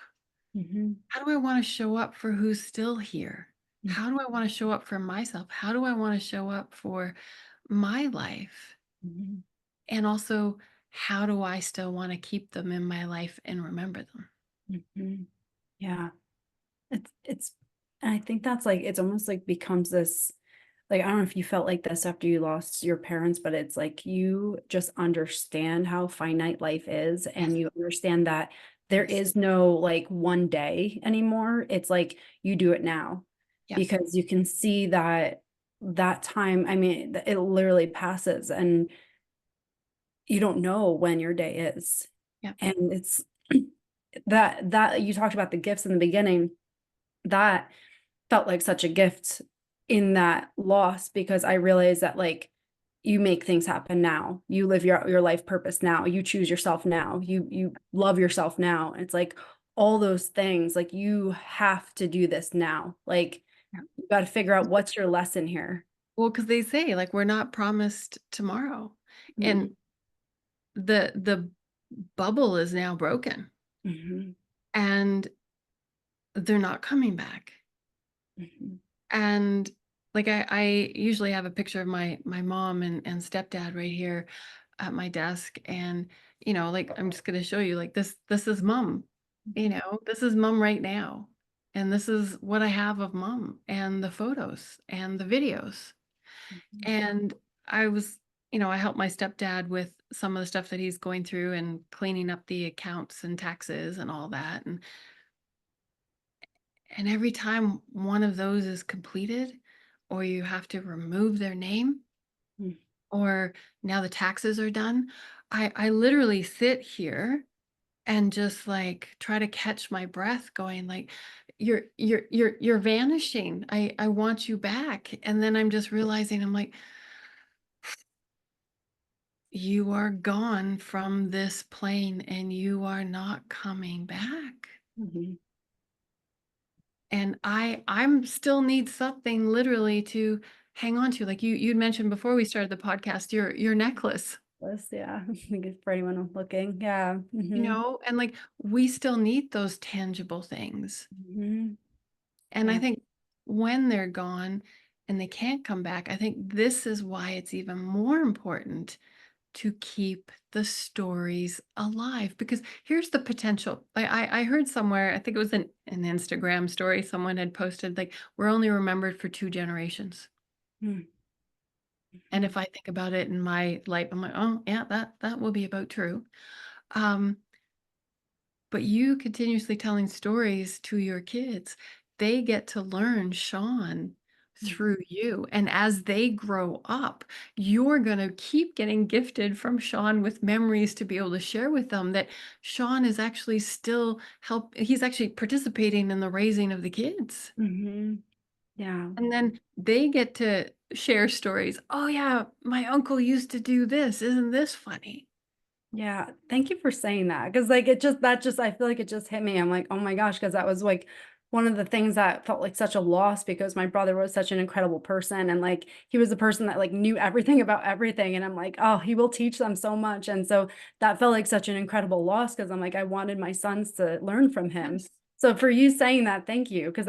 Mhm. How do I want to show up for who's still here? Mhm. How do I want to show up for myself? How do I want to show up for my life? Mhm. And also, how do I still want to keep them in my life and remember them? Mhm. Yeah. It's and I think that's like it's almost like becomes this, like, I don't know if you felt like this after you lost your parents, but it's like you just understand how finite life is, Yes. and you understand that there Yes. is no like one day anymore. It's like you do it now Yes. because you can see that that time, I mean, it literally passes and you don't know when your day is. Yeah. And it's that you talked about the gifts in the beginning, that felt like such a gift in that loss, because I realized that like you make things happen now. You live your life purpose now. You choose yourself now. You love yourself now. And it's like all those things, like you have to do this now. Like Yeah. you got to figure out what's your lesson here. Well, because they say like we're not promised tomorrow. And Mm-mm. the bubble is now broken Mhm. and they're not coming back. Mhm. And like I usually have a picture of my mom and stepdad right here at my desk. And like I'm just gonna show you like this is mom. Mhm. This is mom right now. And this is what I have of mom and the photos and the videos. Mhm. And I was, I helped my stepdad with some of the stuff that he's going through and cleaning up the accounts and taxes and all that. And every time one of those is completed, or you have to remove their name, Mhm. or now the taxes are done, I literally sit here and just like try to catch my breath, going like, you're vanishing. I want you back. And then I'm just realizing I'm like, you are gone from this plane and you are not coming back. Mhm. And I'm still need something literally to hang on to. Like you'd mentioned before we started the podcast, your necklace, List, yeah. I think it's for anyone looking. Yeah. Mhm. and like we still need those tangible things. Mhm. And I Yeah. think when they're gone and they can't come back, I think this is why it's even more important to keep the stories alive, because here's the potential. I heard somewhere, I think it was an Instagram story someone had posted, like we're only remembered for 2 generations. Mm. And Mhm. if I think about it in my life, I'm like, oh yeah, that will be about true. Um, but you continuously telling stories to your kids, they get to learn Sean through you. And as they grow up, you're going to keep getting gifted from Sean with memories to be able to share with them that Sean is actually still he's actually participating in the raising of the kids. Mhm. Yeah. And then they get to share stories. Oh yeah, my uncle used to do this. Isn't this funny? Yeah, thank you for saying that, because like, it just that just I feel like it just hit me. I'm like, "Oh my gosh," because that was, like, one of the things that felt like such a loss because my brother was such an incredible person, and, like, he was the person that, like, knew everything about everything, and I'm like, "Oh, he will teach them so much," and so that felt like such an incredible loss because 'cause I'm like, I wanted my sons to learn from him. Yes. So for you saying that, thank you, because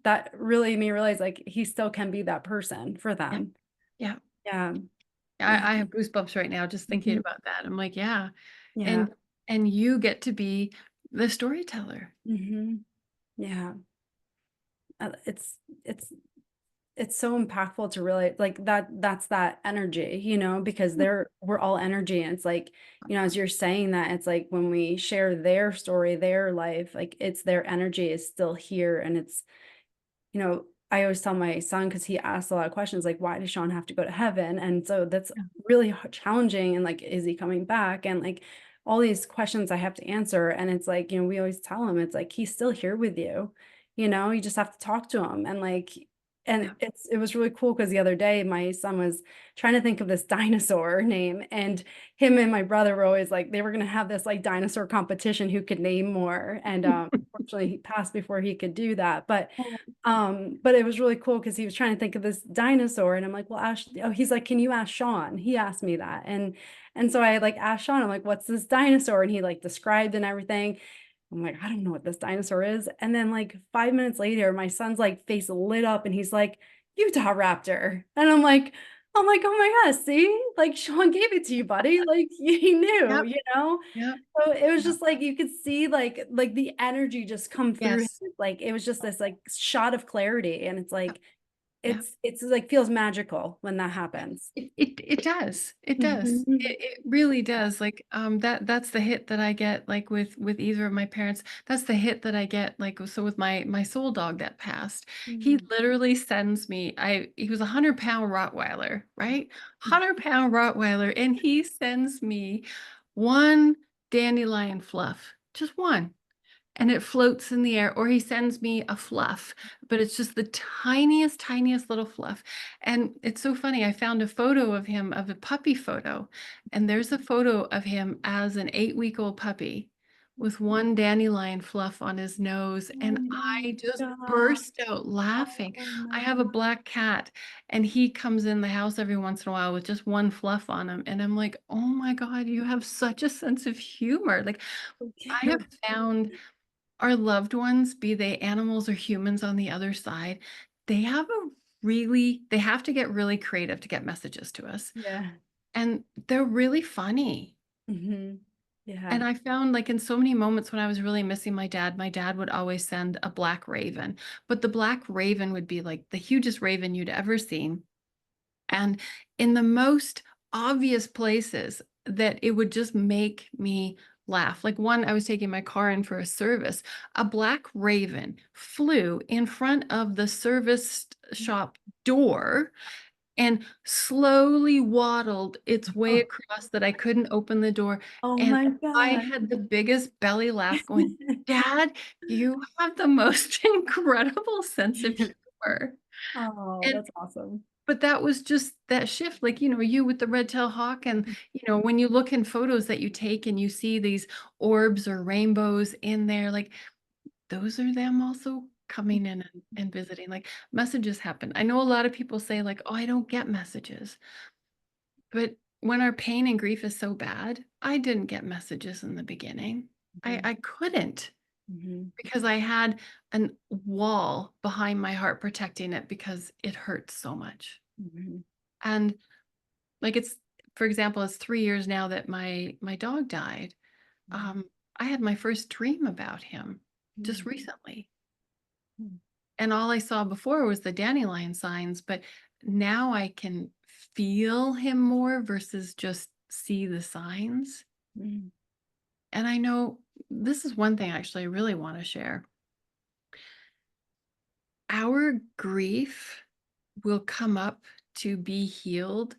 that really made me realize, like, he still can be that person for Yeah. them. Yeah. Yeah. Yeah. I have goosebumps right now just thinking Mhm. about that. I'm like, yeah. Yeah. And you get to be the storyteller. Mhm. Yeah. It's it's so impactful to really like that's that energy, because Yeah. we're all energy. And it's like, as you're saying that, it's like when we share their story, their life, like it's their energy is still here. And it's, I always tell my son because he asks a lot of questions like, why does Sean have to go to heaven? And so that's Yeah. really challenging. And like, is he coming back? And like all these questions I have to answer. And it's like, we always tell him, it's like, he's still here with you. You just have to talk to him. And like, and Yeah. it was really cool because the other day my son was trying to think of this dinosaur name, and him and my brother were always like they were gonna have this like dinosaur competition who could name more. And unfortunately he passed before he could do that. But it was really cool because he was trying to think of this dinosaur, and I'm like, well, Ash, oh, he's like, can you ask Sean? He asked me that. And so I like asked Sean, I'm like, what's this dinosaur? And he like described and everything. I'm like, I don't know what this dinosaur is. And then like 5 minutes later, my son's like face lit up and he's like, Utah Raptor. And I'm like, oh my gosh, see? Like Sean gave it to you, buddy. Like he knew, Yep. Yep. So it was Yep. just like you could see like the energy just come through him. Yes. Like it was just this like shot of clarity. And it's Yep. like Yep. it's like feels magical when that happens. It does. It does. Mhm. It really does. Like that's the hit that I get like with either of my parents. That's the hit that I get like so with my soul dog that passed. He Mhm. literally sends me he was a 100-pound Rottweiler, right? 100-pound Rottweiler, and he sends me one dandelion fluff. Just one. And it floats in the air, or he sends me a fluff, but it's just the tiniest, tiniest little fluff. And it's so funny. I found a photo of him, of a puppy photo, and there's a photo of him as an 8-week-old puppy with one dandelion fluff on his nose. Oh And my I just god. burst out laughing. Oh I my have a black cat, and he comes in the house every once in a while with just one fluff on him. And I'm like, oh my God, you have such a sense of humor. Like, I god. have found our loved ones, be they animals or humans on the other side, they have to get really creative to get messages to us. Yeah. And they're really funny. Mhm. And Yeah. I found like in so many moments when I was really missing my dad would always send a black raven, but the black raven would be like the hugest raven you'd ever seen. And in the most obvious places that it would just make me laugh. Like one, I was taking my car in for a service. A black raven flew in front of the service shop door and slowly waddled its way Oh, across that I couldn't open the door. oh And my I god. had the biggest belly laugh going, Dad, you have the most incredible sense of humor. Oh, And that's awesome. but that was just that shift, like, you with the red-tailed hawk and, when you look in photos that you take and you see these orbs or rainbows in there, like, those are them also coming in and visiting, like, messages happen. I know a lot of people say, like, "Oh, I don't get messages." But when our pain and grief is so bad, I didn't get messages in the beginning. Mhm. I couldn't Mhm. because I had an wall behind my heart protecting it because it hurts so much. Mhm. And like it's for example, it's 3 years now that my dog died. Mhm. I had my first dream about him just Mhm. recently, Mhm. and all I saw before was the dandelion signs, but now I can feel him more versus just see the signs. Mm, And I know this is one thing actually I really want to share. Our grief will come up to be healed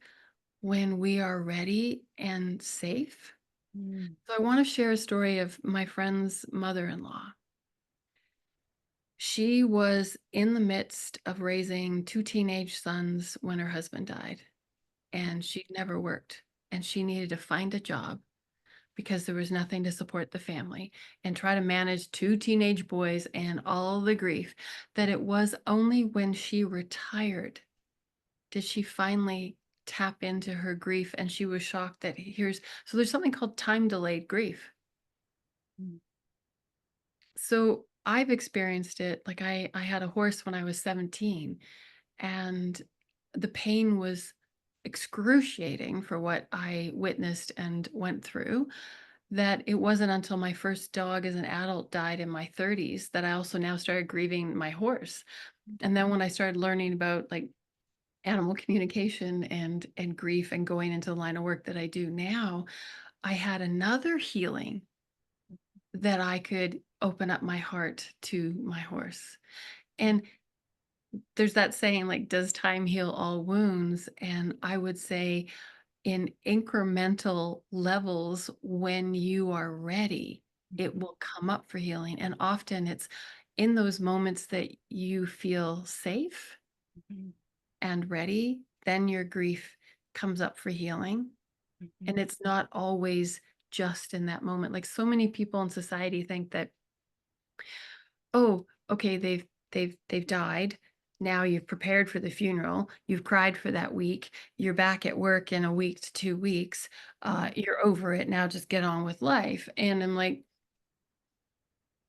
when we are ready and safe. mm, So I want to share a story of my friend's mother-in-law. She was in the midst of raising two teenage sons when her husband died, and she'd never worked, and she needed to find a job because there was nothing to support the family and try to manage two teenage boys and all the grief, that it was only when she retired did she finally tap into her grief, and she was shocked that there's something called time delayed grief. mm, So I've experienced it. Like I had a horse when I was 17, and the pain was excruciating for what I witnessed and went through, that it wasn't until my first dog as an adult died in my 30s that I also now started grieving my horse. And then when I started learning about like animal communication and grief and going into the line of work that I do now, I had another healing that I could open up my heart to my horse. And there's that saying, like, does time heal all wounds? And I would say, in incremental levels, when you are ready, it will come up for healing. And often it's in those moments that you feel safe mhm, and ready, then your grief comes up for healing. And mhm, it's not always just in that moment. Like so many people in society think that, oh, okay, they've died. Now you've prepared for the funeral. You've cried for that week. You're back at work in a week to 2 weeks. mhm, You're over it now. Just get on with life. And I'm like,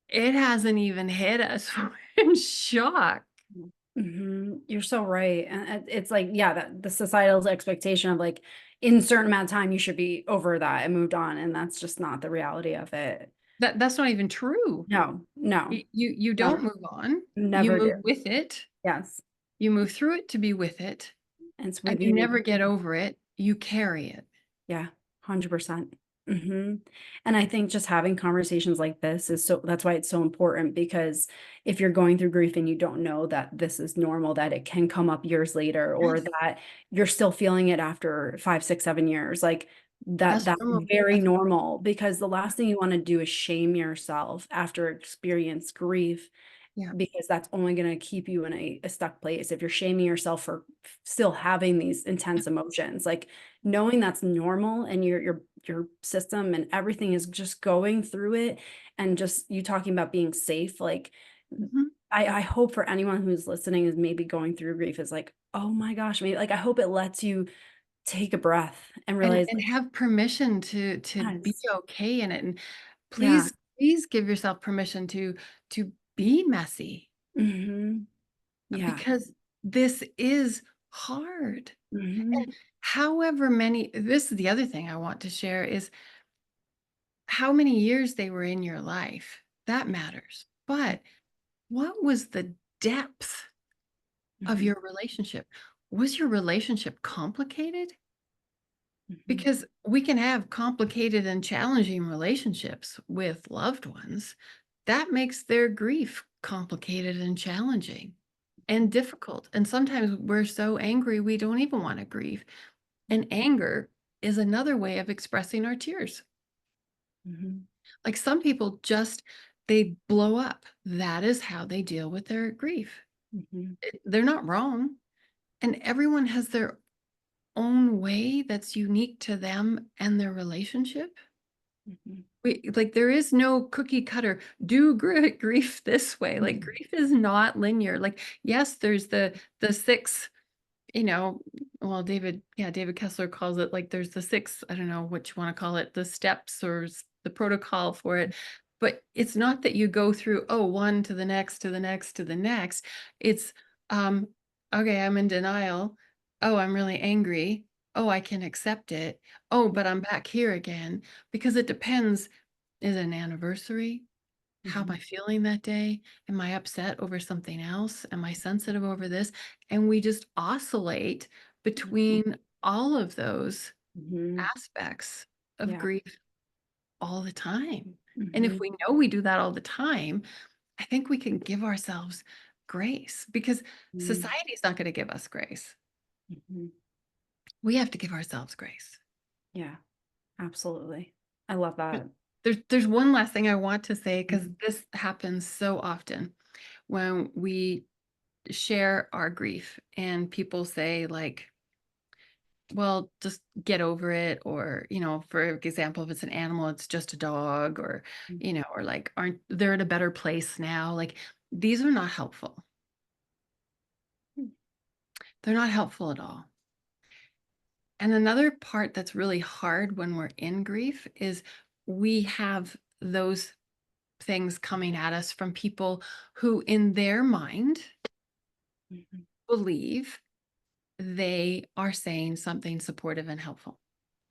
it hasn't even hit us. We're in shock. mhm. Mhm. You're so right. And it's like, yeah, that the societal's expectation of like in certain amount of time you should be over that and moved on. And that's just not the reality of it. That's not even true. No, no, You don't no, move on. You never move do. with it. Yes. You move through it to be with it, And it's and with you you. never get over it. You carry it. Yeah, 100%. Mhm. And I think just having conversations like this is so that's why it's so important because if you're going through grief and you don't know that this is normal, that it can come up years later or Yes, that you're still feeling it after 5, 6, 7 years, like that's that's normal. very That's normal because the last thing you wanna do is shame yourself after experience grief yeah. because that's only gonna keep you in a stuck place. If you're shaming yourself for still having these intense emotions, like, knowing that's normal and your system and everything is just going through it and just you talking about being safe, like, Mhm. I hope for anyone who's listening is maybe going through grief is like, "Oh my gosh," maybe like, I hope it lets you take a breath and realize And have permission to be yes. okay in it, and Yeah. please give yourself permission to be messy, Mhm. Yeah. because this is hard. And Mhm. however many this is the other thing I want to share is how many years they were in your life. That matters. But what was the depth of Mhm. your relationship? Was your relationship complicated? Mhm. Because we can have complicated and challenging relationships with loved ones. That makes their grief complicated and challenging and difficult. And sometimes we're so angry we don't even want to grieve. And anger is another way of expressing our tears. Mhm. Like some people just they blow up. That is how they deal with their grief. Mhm. They're not wrong. And everyone has their own way that's unique to them and their relationship. Mhm. Like there is no cookie cutter, do grief this way. Like Mhm. grief is not linear. Like, yes, there's the six, you know, well, David Kessler calls it like there's the six, I don't know what you want to call it, the steps or the protocol for it. But it's not that you go through, oh, one to the next, to the next, to the next. It's um, okay, I'm in denial. Oh, I'm really angry. Oh, I can accept it. Oh, but I'm back here again. Because it depends. Is it an anniversary? How am I Mhm. feeling that day? Am I upset over something else? Am I sensitive over this? And we just oscillate between all of those Mhm. aspects of Yeah. grief all the time. And if Mhm. we know we do that all the time, I think we can give ourselves grace because Mhm. society is not going to give us grace. Mhm. We have to give ourselves grace. Yeah, absolutely. I love But that. there's one last thing I want to say because Mhm. this happens so often when we share our grief and people say like, well, just get over it, or for example, if it's an animal, it's just a dog, or or like, aren't they're in a better place now, like these are not helpful. Mhm. They're not helpful at all. And another part that's really hard when we're in grief is we have those things coming at us from people who in their mind Mhm. believe they are saying something supportive and helpful.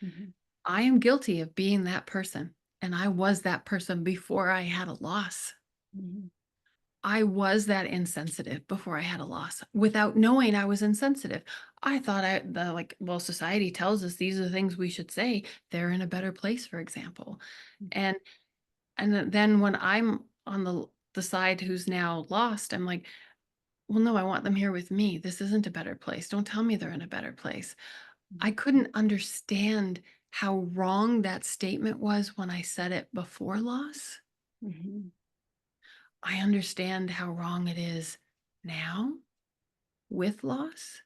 Mhm. I am guilty of being that person, and I was that person before I had a loss. Mhm. I was that insensitive before I had a loss without knowing I was insensitive. I thought well, society tells us these are the things we should say. They're in a better place, for example. Mhm. And then when I'm on the side who's now lost, I'm like, well, no, I want them here with me. This isn't a better place. Don't tell me they're in a better place. I couldn't understand how wrong that statement was when I said it before loss. Mhm. I understand how wrong it is now with loss.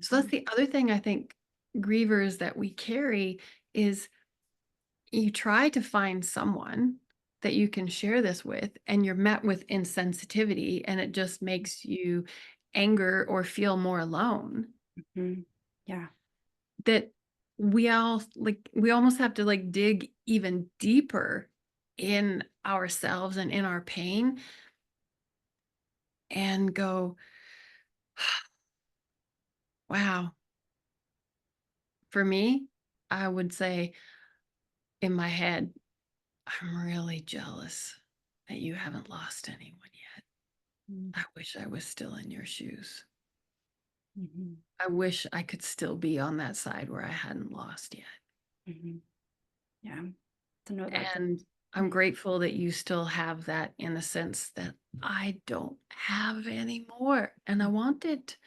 So that's Mhm. the other thing I think grievers that we carry is you try to find someone that you can share this with, and you're met with insensitivity, and it just makes you anger or feel more alone. Mhm. Yeah. That we almost have to like dig even deeper in ourselves and in our pain and go, wow. For me, I would say in my head, I'm really jealous that you haven't lost anyone yet. Mhm. I wish I was still in your shoes. Mhm. I wish I could still be on that side where I hadn't lost yet. Mhm. Yeah. To know that. And I'm grateful that you still have that innocence that I don't have anymore. And I want it,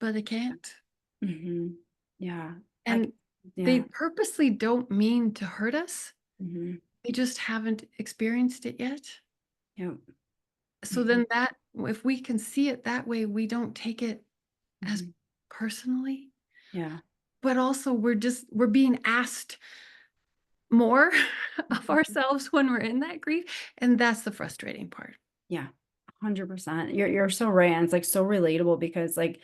but I can't. Mhm. Yeah. And they Yeah. purposely don't mean to hurt us. Mhm. They just haven't experienced it yet. Yep. So Mhm. then that if we can see it that way, we don't take it as Mhm. personally, Yeah. but also we're being asked more of Mhm. ourselves when we're in that grief, and that's the frustrating part. Yeah. 100%. You're so right, and it's, like, so relatable because, like,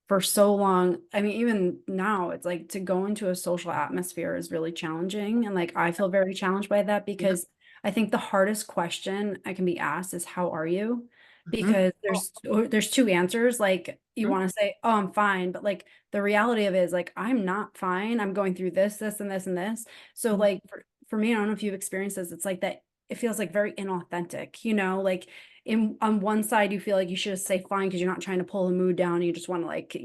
for so long, I mean, even now, it's like to go into a social atmosphere is really challenging, and, like, I feel very challenged by that Yeah. because I think the hardest question I can be asked is, "How are you?" Mhm. Because Oh, there's 2 answers, like, you mhm, wanna say, "Oh, I'm fine," but, like, the reality of it is, like, I'm not fine, I'm going through this, this, and this, and this. So, mhm, like, for me, I don't know if you've experienced this, it's like that it feels, like, very inauthentic, you know? Like, on one side, you feel like you should just say fine because 'cause you're not trying to pull the mood down, you just wanna, like,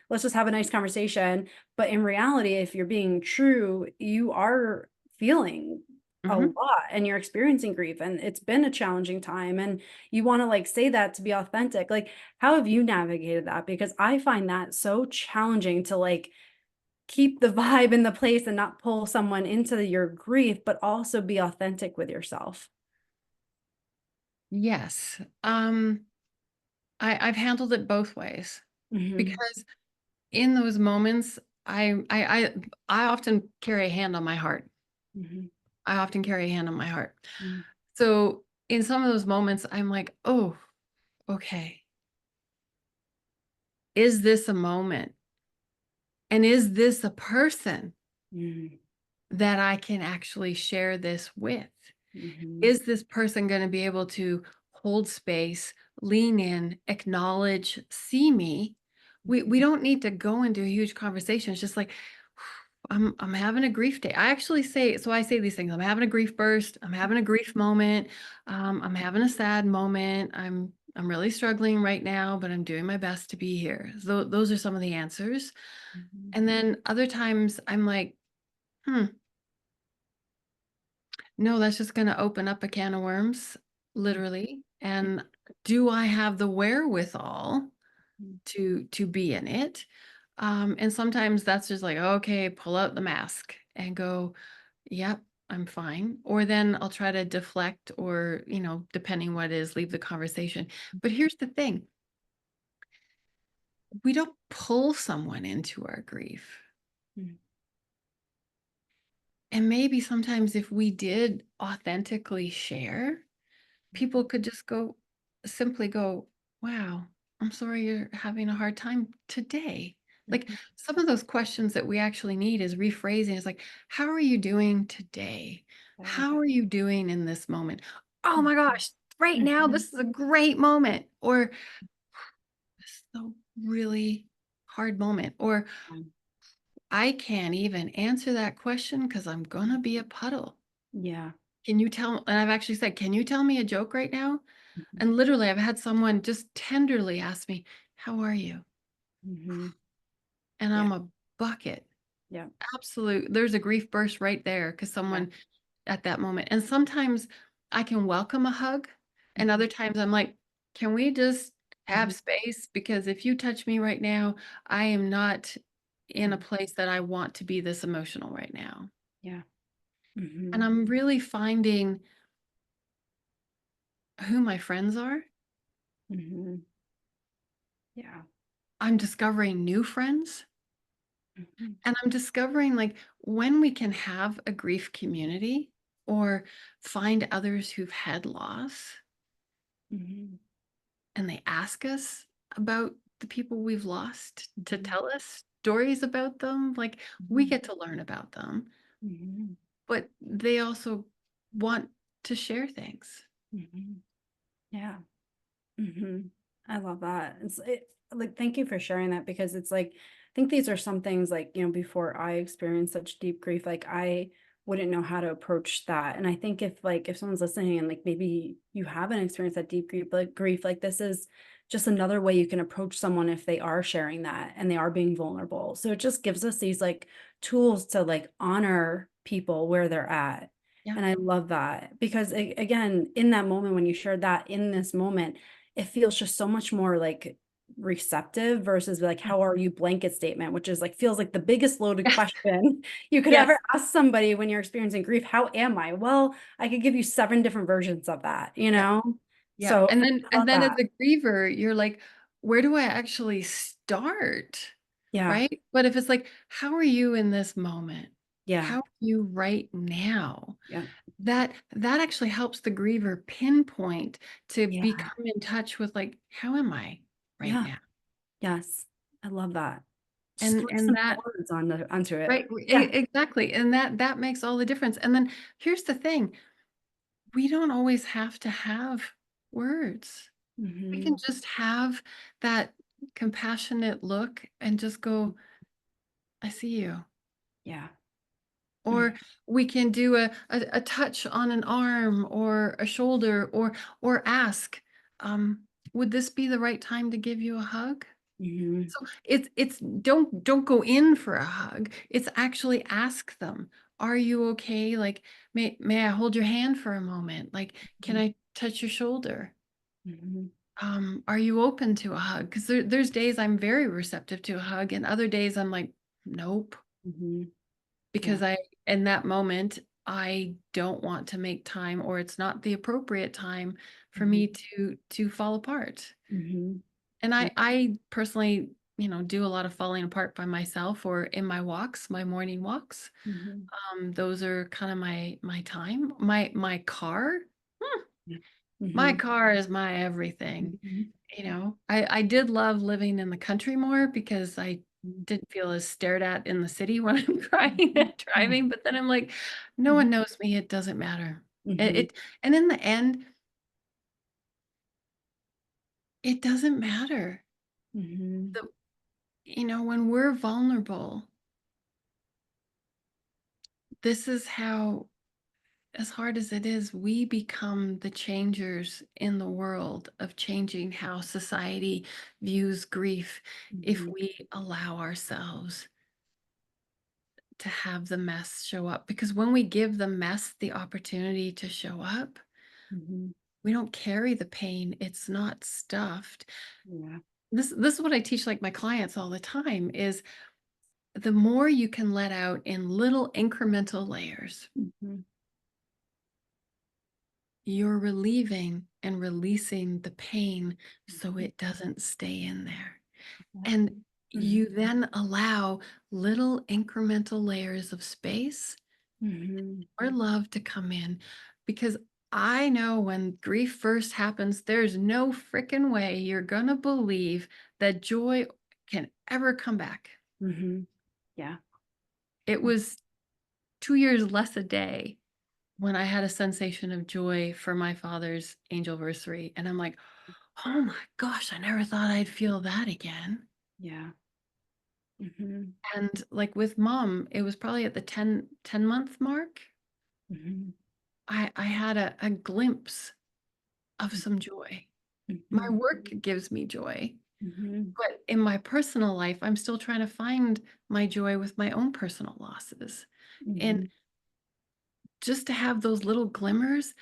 let's just have a nice conversation, but in reality, if you're being true, you are feeling a mhm. lot and you're experiencing grief, and it's been a challenging time, and you wanna, like, say that to be authentic. Like, how have you navigated that? Because I find that so challenging to, like, keep the vibe in the place and not pull someone into your grief, but also be authentic with yourself. Yes. I've handled it both ways Mhm. because in those moments, I often carry a hand on my heart. Mhm. I often carry a hand on my heart. Mhm. So in some of those moments, I'm like, oh, okay. Is this a moment? And is this a person Mhm. that I can actually share this with? Mhm. Is this person going to be able to hold space, lean in, acknowledge, see me? We Mhm. don't need to go into a huge conversation. It's just like I'm having a grief day. I actually say so. I say these things. I'm having a grief burst. I'm having a grief moment. I'm having a sad moment. I'm really struggling right now, but I'm doing my best to be here. So those are some of the answers. Mhm. And then other times I'm like, hmm, no, that's just going to open up a can of worms, literally. And do I have the wherewithal Mhm. to be in it? And sometimes that's just like, okay, pull out the mask and go, yep, I'm fine. Or then I'll try to deflect or, depending what it is, leave the conversation. But here's the thing, we don't pull someone into our grief. Mhm. And maybe sometimes if we did authentically share, people could just simply go, wow, I'm sorry you're having a hard time today. Like Mhm. some of those questions that we actually need is rephrasing. It's like, how are you doing today? I love How that. are you doing in this moment? Oh my Mhm. gosh, right now, Mhm. this is a great moment. Or this is a really hard moment. Or I can't even answer that question because I'm going to be a puddle. Yeah. Can you tell? And I've actually said, can you tell me a joke right now? Mhm. And literally, I've had someone just tenderly ask me, how are you? Mhm. And Yeah. I'm a bucket. Yeah. Absolute. There's a grief burst right there because Yeah. someone at that moment. And sometimes I can welcome a hug. And Mhm. other times I'm like, can we just have Mhm. space? Because if you touch me right now, I am not in a Mhm. place that I want to be this emotional right now. Yeah. And Mhm. I'm really finding who my friends are. Mhm. Yeah. I'm discovering new friends. Mhm. And I'm discovering like when we can have a grief community or find others who've had loss Mhm. and they ask us about the people we've lost to Mhm. tell us stories about them, like we Mhm. get to learn about them, Mhm. but they also want to share things. Mhm. Yeah. Mhm. I love that. Like, thank you for sharing that because it's like, I think these are some things like, before I experienced such deep grief, like I wouldn't know how to approach that. And I think if someone's listening and like maybe you haven't experienced that deep grief, like this is just another way you can approach someone if they are sharing that and they are being vulnerable. So it just gives us these like tools to like honor people where they're at. Yeah. And I love that because again, in that moment, when you shared that in this moment, it feels just so much more like receptive versus like how are you blanket statement, which is like feels like the biggest loaded Yes. question you could Yes. ever ask somebody when you're experiencing grief. How am I? Well, I could give you seven different versions of that, Yeah. Yeah. so And then I and love then as that. a griever, you're like, where do I actually start? Yeah. Right? But if it's like, how are you in this moment? Yeah. How are you right now? Yeah. That actually helps the griever pinpoint to Yeah. become in touch with like, how am I right Yeah. now? Yes, I love that. Just And three and simple that words onto it. right, Yeah. exactly. And that makes all the difference. And then here's the thing, we don't always have to have words. We can Hmm. just have that compassionate look and just go, I see you. Yeah. Mm. Or we can do a touch on an arm or a shoulder or ask, would this be the right time to give you a hug? Hmm. So it's don't go in for a hug. It's actually ask them, are you okay? Like, may I hold your hand for a moment? Like, can I touch your shoulder? Hmm. Are you open to a hug? Because there's days I'm very receptive to a hug, and other days I'm like, nope. Hmm. Because Yeah. I in that moment, I don't want to make time or it's not the appropriate time for Hmm. me to fall apart. Hmm. And Yeah. I personally, do a lot of falling apart by myself or in my walks, my morning walks. Hmm. Those are kind of my time. My car, hmm, Yeah. my Hmm. car is my everything. Mhm. I did love living in the country more because I didn't feel as stared at in the city when I'm crying Mhm. and driving, but then I'm like, no Mhm. one knows me, it doesn't matter. It, Mhm. it and in the end, it doesn't matter. Mhm. The, when we're vulnerable, this is how as hard as it is, we become the changers in the world of changing how society views grief if Mhm, we allow ourselves to have the mess show up. Because when we give the mess the opportunity to show up, mhm. we don't carry the pain. It's not stuffed. Yeah. This is what I teach like my clients all the time is the more you can let out in little incremental layers, Mhm. you're relieving and releasing the pain so Mhm. it doesn't stay in there. And Exactly. Mhm. you then allow little incremental layers of space Mhm. or love to come in because I know when grief first happens, there's no freaking way you're going to believe that joy can ever come back. Mhm. Yeah. It was 2 years less a day when I had a sensation of joy for my father's angelversary. And I'm like, oh my gosh, I never thought I'd feel that again. Yeah. Mhm. And like with mom, it was probably at the ten month mark. Mhm. I had a glimpse of some joy. My Mhm. work gives me joy. Mhm. But in my personal life, I'm still trying to find my joy with my own personal losses. And Mhm. just to have those little glimmers,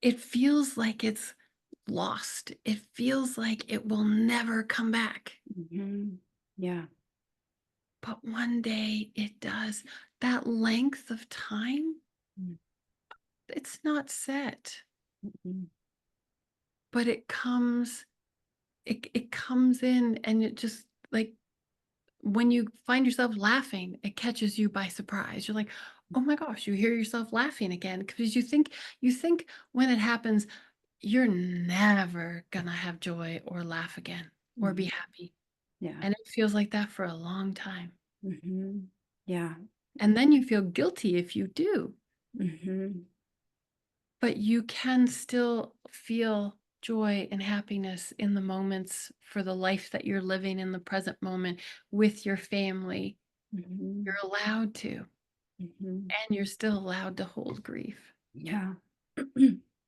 it feels like it's lost. It feels like it will never come back. Mhm. Yeah. But one day it does. That length of time, Mm. it's not set, Mhm. but it comes in and it just like when you find yourself laughing, it catches you by surprise. You're like, "Oh my gosh," you hear yourself laughing again because you think when it happens, you're never gonna have joy or laugh again or be Mhm. happy. Yeah. And it feels like that for a long time. Mhm. Yeah. And then you feel guilty if you do, Mhm. but you can still feel joy and happiness in the moments for the life that you're living in the present moment with your family. You're Mhm. allowed to. Mhm. And you're still allowed to hold grief. Yeah.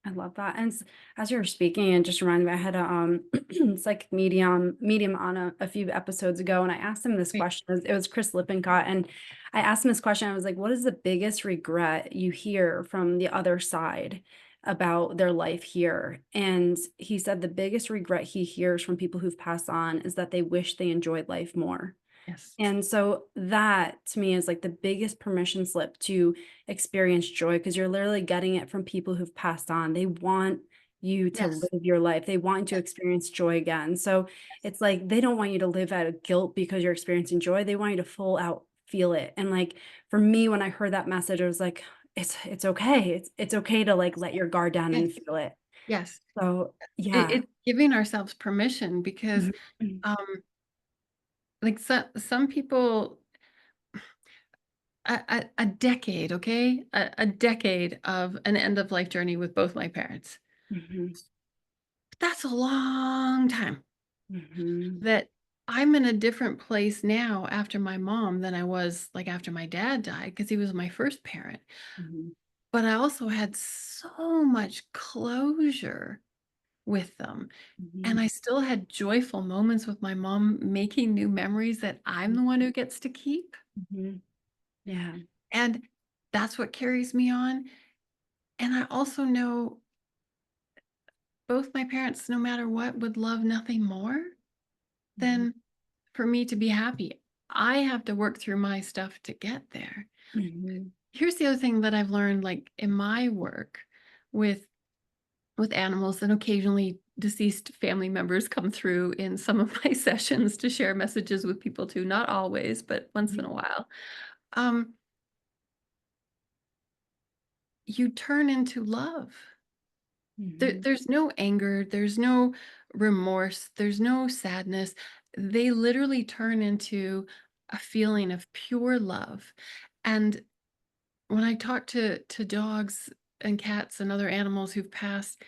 I love that. And as you were speaking, it just reminded me, I had a psychic medium on a few episodes ago, and I asked him this Right. question. It was Chris Lippincott, and I asked him this question. I was like, "What is the biggest regret you hear from the other side about their life here?" And he said the biggest regret he hears from people who've passed on is that they wish they enjoyed life more. Yes. And so that to me is like the biggest permission slip to experience joy because you're literally getting it from people who've passed on. They want you to Yes. live your life. They want you to Yes. experience joy again. So it's like they don't want you to live out of guilt because you're experiencing joy. They want you to full out feel it. And like for me, when I heard that message, I was like, it's okay. It's okay to like let your guard down Yes. and feel it. Yes. So yeah. It's giving ourselves permission because, Mhm. um, like, some people a decade, okay? A decade of an end of life journey with both my parents. Mhm. That's a long time Mhm. that I'm in a different place now after my mom than I was, like, after my dad died because he was my first parent. Mhm. But I also had so much closure with them. And Mhm. I still had joyful moments with my mom making new memories that I'm the one who gets to keep. Mhm. Yeah. And that's what carries me on. And I also know both my parents, no matter what, would love nothing more Mhm. than for me to be happy. I have to work through my stuff to get there. Mhm. Here's the other thing that I've learned like in my work with animals and occasionally deceased family members come through in some of my sessions to share messages with people too, not always, but once in Mhm. a while. Um, you turn into love. Mhm. There's no anger, there's no remorse, there's no sadness. They literally turn into a feeling of pure love. And when I talk to dogs and cats and other animals who've passed,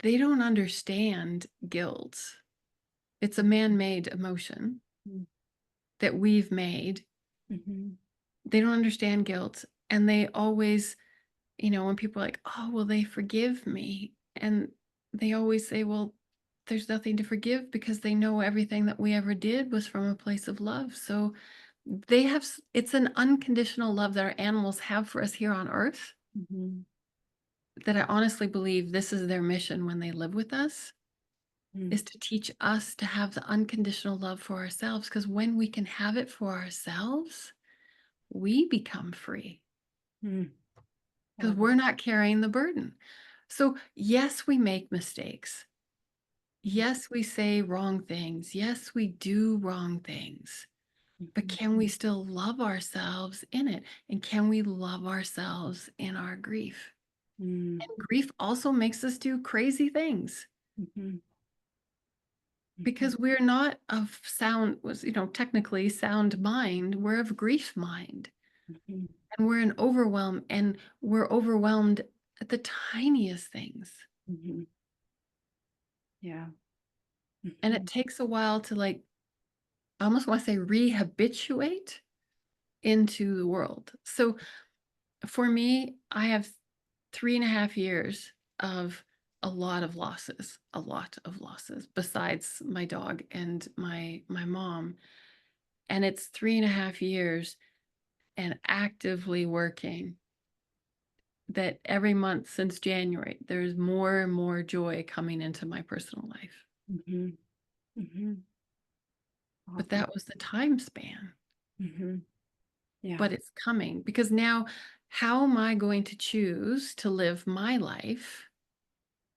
they don't understand guilt. It's a man-made emotion Mhm. that we've made. Mhm. They don't understand guilt, and they always when people are like, "Oh, will they forgive me?" And they always say, "Well, there's nothing to forgive because they know everything that we ever did was from a place of love." So it's an unconditional love that our animals have for us here on earth, Mhm. that I honestly believe this is their mission when they live with us, Mm. is to teach us to have the unconditional love for ourselves, because when we can have it for ourselves, we become free. Mm. I Because love that. we're not carrying the burden. So, yes, we make mistakes. Yes, we say wrong things. Yes, we do wrong things. But Mhm. can we still love ourselves in it? And can we love ourselves in our grief? Mm. And grief also makes us do crazy things Mhm. Mhm. because we're not of technically sound mind. We're of grief mind. Mhm. And we're overwhelmed at the tiniest things. Mhm. Yeah. And it Mhm. takes a while to, like, I almost want to say, rehabituate into the world. So for me, I have 3.5 years of a lot of losses, besides my dog and my mom. And it's 3.5 years and actively working that every month since January, there's more and more joy coming into my personal life. Mhm. Mhm. But Awesome. that was the time span. Mhm. Yeah. But it's coming because now, how am I going to choose to live my life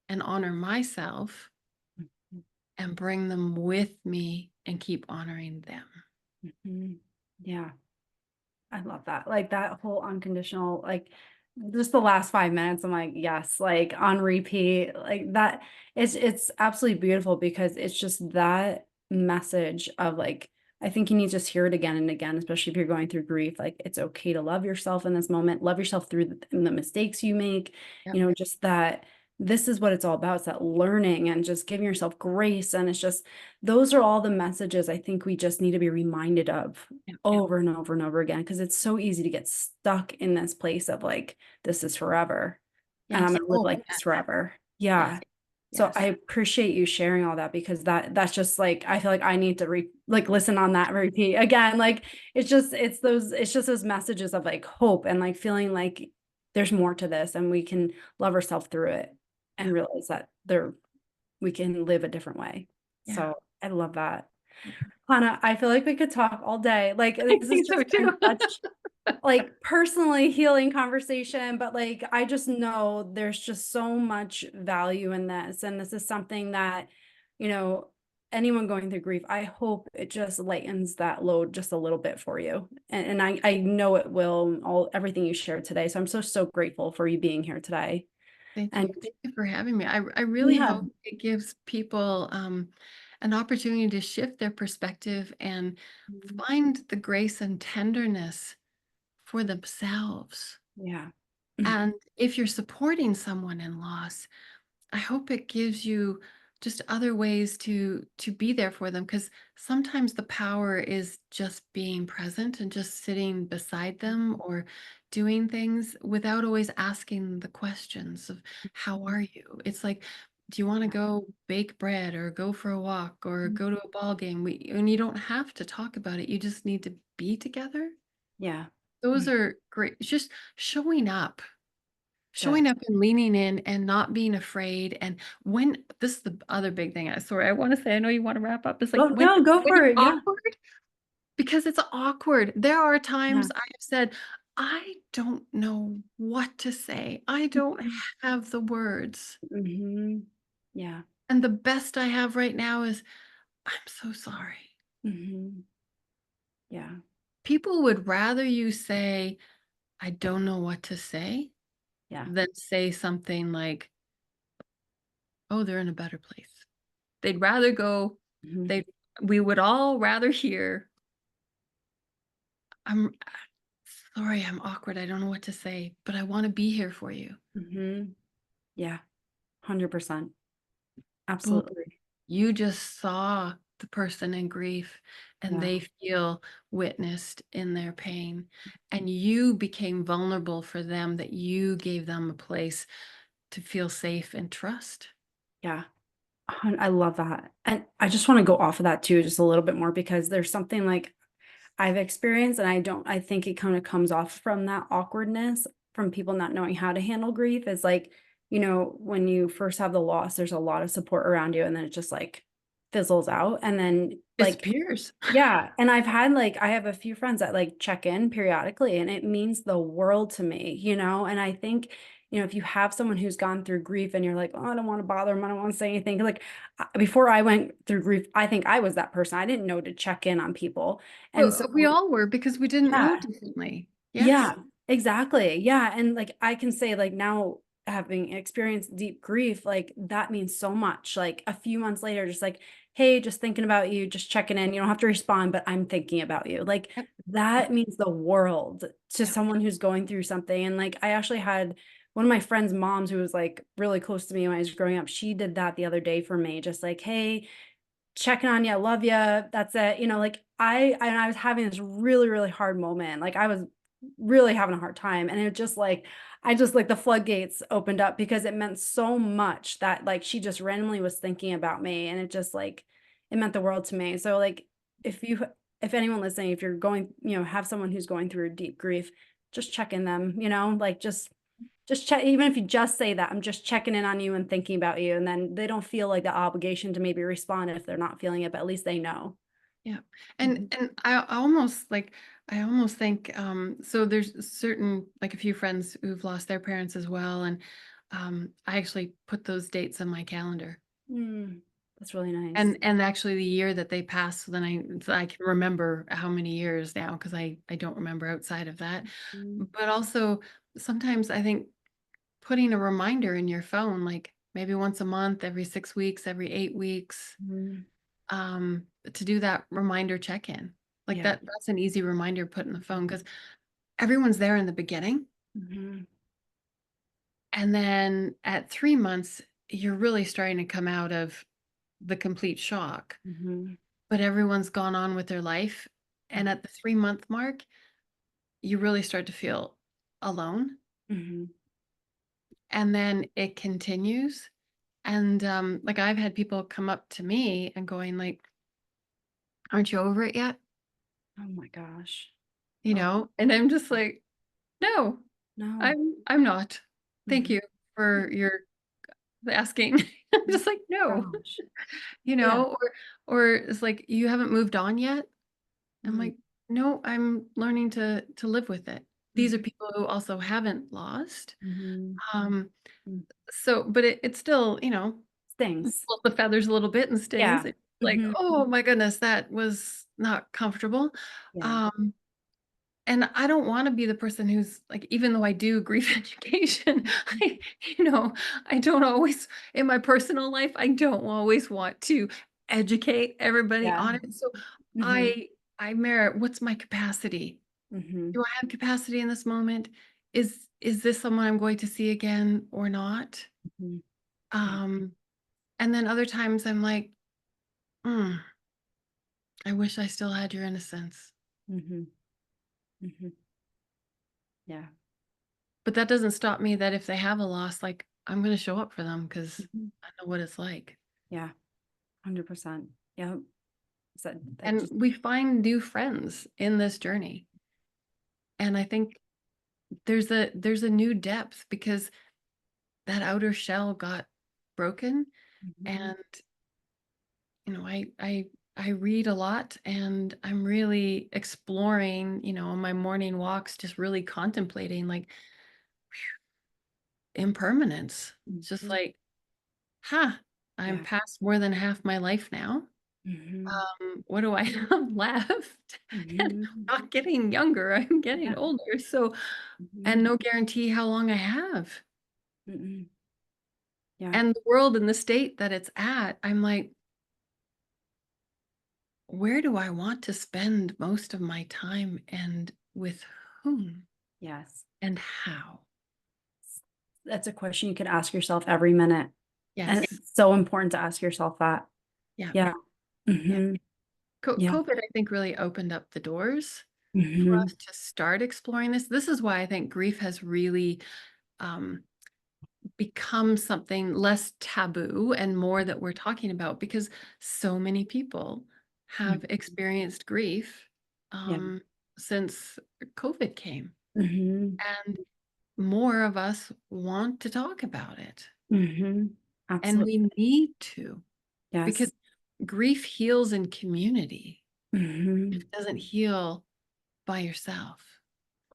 and honor myself Mhm. and bring them with me and keep honoring them? Mhm. Yeah. I love that. Like that whole unconditional, like just the last 5 minutes, I'm like, yes, like on repeat, like that. It's absolutely beautiful because it's just that message of like, I think you need to just hear it again and again, especially if you're going through grief. Like it's okay to love yourself in this moment, love yourself through the mistakes you make, Yep. just that this is what it's all about. It's that learning and just giving yourself grace. And it's just, those are all the messages I think we just need to be reminded of Yep. Yep. over and over and over again because it's so easy to get stuck in this place of like this is forever and I'm Yes. gonna live Oh, like yes. this forever. Yes. Yeah. So I Yes. appreciate you sharing all that because that's just like I feel like I need to like listen on that repeat again. Like it's just those messages of like hope and like feeling like there's more to this and we can love ourselves through it and Yeah. realize that we can live a different way. Yeah. So I love that. Yeah. Hannah, I feel like we could talk all day. Like I this has think so just been too. such like personally healing conversation, but like I just know there's just so much value in this. And this is something that, you know, anyone going through grief, I hope it just lightens that load just a little bit for you. And I know it will, all everything you shared today. So I'm so grateful for you being here today. Thank And you. Thank you for having me. I really yeah, hope it gives people an opportunity to shift their perspective and find the grace and tenderness for themselves. yeah. And if you're supporting someone in loss, I hope it gives you just other ways to be there for them, because sometimes the power is just being present and just sitting beside them or doing things without always asking the questions of how are you? It's like, do you want to go bake bread or go for a walk or go to a ball game? And you don't have to talk about it. You just need to be together. Yeah. Those Mm. are great. It's just showing up. Good. Showing up and leaning in and not being afraid. And when this is the other big thing, sorry, I want to say, I know you want to wrap up. It's like Oh, no, go when for it's it. Yeah. awkward, because it's awkward. There are Yeah. times I have said, I don't know what to say. I don't have the words. Mhm. Yeah. And the best I have right now is, I'm so sorry. Mhm. Yeah. People would rather you say, I don't know what to say, Yeah. than say something like, oh, they're in a better place. They'd rather go Mhm. they we would all rather hear, "I'm sorry, I'm awkward, I don't know what to say, but I wanna be here for you." Mhm. Yeah. 100%. Boom, Absolutely. you just saw the person in grief and Yeah. they feel witnessed in their pain. And you became vulnerable for them, that you gave them a place to feel safe and trust. Yeah. I love that. And I just want to go off of that too, just a little bit more, because there's something like I've experienced, and I think it kind of comes off from that awkwardness from people not knowing how to handle grief is like, when you first have the loss, there's a lot of support around you, and then it just like fizzles out. And then like, Disappears. yeah, and I have a few friends that like check in periodically, and it means the world to me. And I think, if you have someone who's gone through grief and you're like, oh, I don't want to bother them, I don't want to say anything. Like before I went through grief, I think I was that person. I didn't know to check in on people. And so, Well, we all were because we didn't know yeah, differently. Yes. yeah, exactly. Yeah. And like I can say, like, now having experienced deep grief, like that means so much. Like a few months later, just like, hey, just thinking about you, just checking in. You don't have to respond, but I'm thinking about you. Like Yep. Yep. that means the world to Yep. someone who's going through something. And like I actually had one of my friend's moms who was like really close to me when I was growing up. She did that the other day for me, just like, hey, checking on you, love you. That's it. Like I was having this really, really hard moment. Like I was really having a hard time. And it just like, I just like the floodgates opened up because it meant so much that like she just randomly was thinking about me. And it just like, it meant the world to me. So like, if anyone listening, if you're going, have someone who's going through deep grief, just check in them, like just check, even if you just say that, I'm just checking in on you and thinking about you. And then they don't feel like the obligation to maybe respond if they're not feeling it, but at least they know. Yeah. Mhm. And I almost think so there's certain, like a few friends who've lost their parents as well. And I actually put those dates on my calendar. Mm, that's really nice. And actually the year that they passed, so I can remember how many years now, because I don't remember outside of that. Mm, But also sometimes I think putting a reminder in your phone, like maybe once a month, every 6 weeks, every 8 weeks, mm, to do that reminder check-in. Like yeah. that's an easy reminder put in the phone, because everyone's there in the beginning. Mhm, And then at 3 months, you're really starting to come out of the complete shock, mhm, but everyone's gone on with their life. mm, And at the 3 month mark, you really start to feel alone. mhm, And then it continues. And like I've had people come up to me and going like, aren't you over it yet? oh my gosh. You Oh, know? And I'm just like, no, no. I'm not. Thank Mhm. you for your asking. I'm Oh just like, no, gosh. you Yeah. know, or it's like, you haven't moved on yet. I'm Mm, like, no, I'm learning to live with it. These are mhm, people who also haven't lost. mhm, Um, mm. so, but it's still, Stings. ruffles the feathers a little bit and stings. Yeah. It's like, Mhm, oh my goodness, that was not comfortable. yeah. Um, And I don't wanna be the person who's like, even though I do grief education, Mhm. I you know, I don't always in my personal life, I don't always want to educate everybody Yeah. on it. So Mhm, I merit, what's my capacity? mhm, Do I have capacity in this moment? Is this someone I'm going to see again or not? mhm. Yeah. Um, and then other times I'm like, "Mm, I wish I still had your innocence." Mhm, mhm. Yeah. But that doesn't stop me, that if they have a loss, like, I'm gonna show up for them because Mhm. I know what it's like. Yeah. 100%. Yeah. So that And just we find new friends in this journey. And I think there's a new depth, because that outer shell got broken. Mhm, And, I read a lot, and I'm really exploring, on my morning walks, just really contemplating, like, impermanence. It's just mhm. like, huh, I'm Yeah. past more than half my life now. Mhm, What do I have left? And mhm. I'm not getting younger, I'm getting Yeah. older. So, and Mhm, no guarantee how long I have. mhm. Yeah. And the world in the state that it's at, I'm like, where do I want to spend most of my time, and with whom Yes. and how? That's a question you could ask yourself every minute. And Yes. it's so important to ask yourself that. Yeah. Yeah. Yeah. Hmm. Yeah. COVID, I think, really opened up the doors for Hmm. us to start exploring this. This is why I think grief has really um, become something less taboo and more that we're talking about, because so many people have experienced grief Yeah. um, since COVID came. Hmm. And more of us want to talk about it. Hmm. And Absolutely. we need to, because Yes. grief heals in community. Hmm. It doesn't heal by yourself.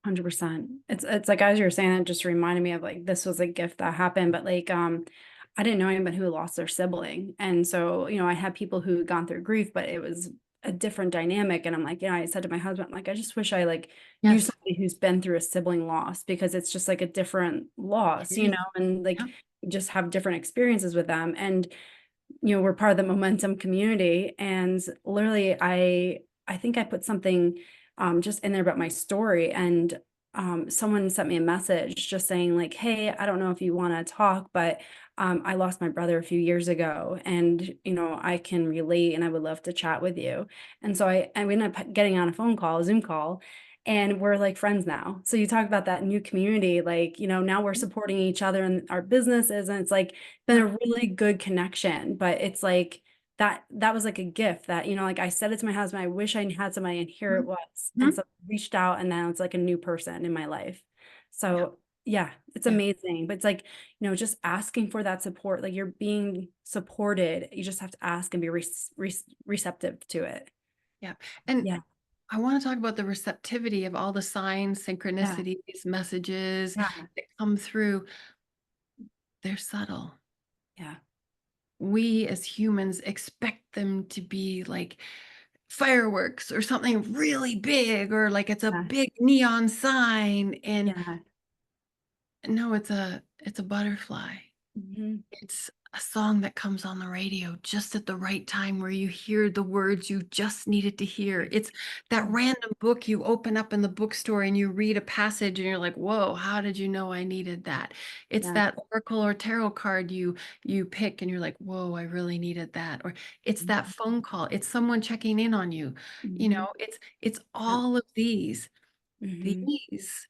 100%. It's like as you were saying, it just reminded me of like this was a gift that happened, but like I didn't know anybody who lost their sibling. And so, I had people who had gone through grief, but it was a different dynamic. And I'm like, I said to my husband, like, I just wish I like knew Yes, somebody who's been through a sibling loss because it's just like a different it loss, is. and like Yep. you just have different experiences with them. And we're part of the momentum community, and literally I think I put something just in there about my story, and someone sent me a message just saying like, hey, I don't know if you want to talk, but I lost my brother a few years ago, and I can relate and I would love to chat with you. And so I ended up getting on a phone call, a Zoom call, and we're like friends now. So you talk about that new community, like, now we're supporting each other in our businesses, and it's like been Yeah. a really good connection. But it's like that was like a gift that, like I said it to my husband, I wish I had somebody, and here it Mhm. was. And Mhm. so I reached out, and now it's like a new person in my life. Yeah. So yeah, it's Yeah. amazing. But it's like, just asking for that support, like you're being supported. You just have to ask and be receptive to it. Yeah. And Yeah. I want to talk about the receptivity of all the signs, Yeah. synchronicities, messages Yeah. that come through. They're subtle. Yeah. We as humans expect them to be like fireworks or something really big, or like it's a Yeah. big neon sign. And Yeah. no, it's a butterfly. Hmm. It's a song that comes on the radio just at the right time, where you hear the words you just needed to hear. It's that random book you open up in the bookstore and you read a passage and you're like, "Whoa, how did you know I needed that?" It's Yeah. that oracle or tarot card you pick and you're like, "Whoa, I really needed that." Or it's that phone call. It's someone checking in on you. Hmm. It's Yeah. all of these. Hmm. These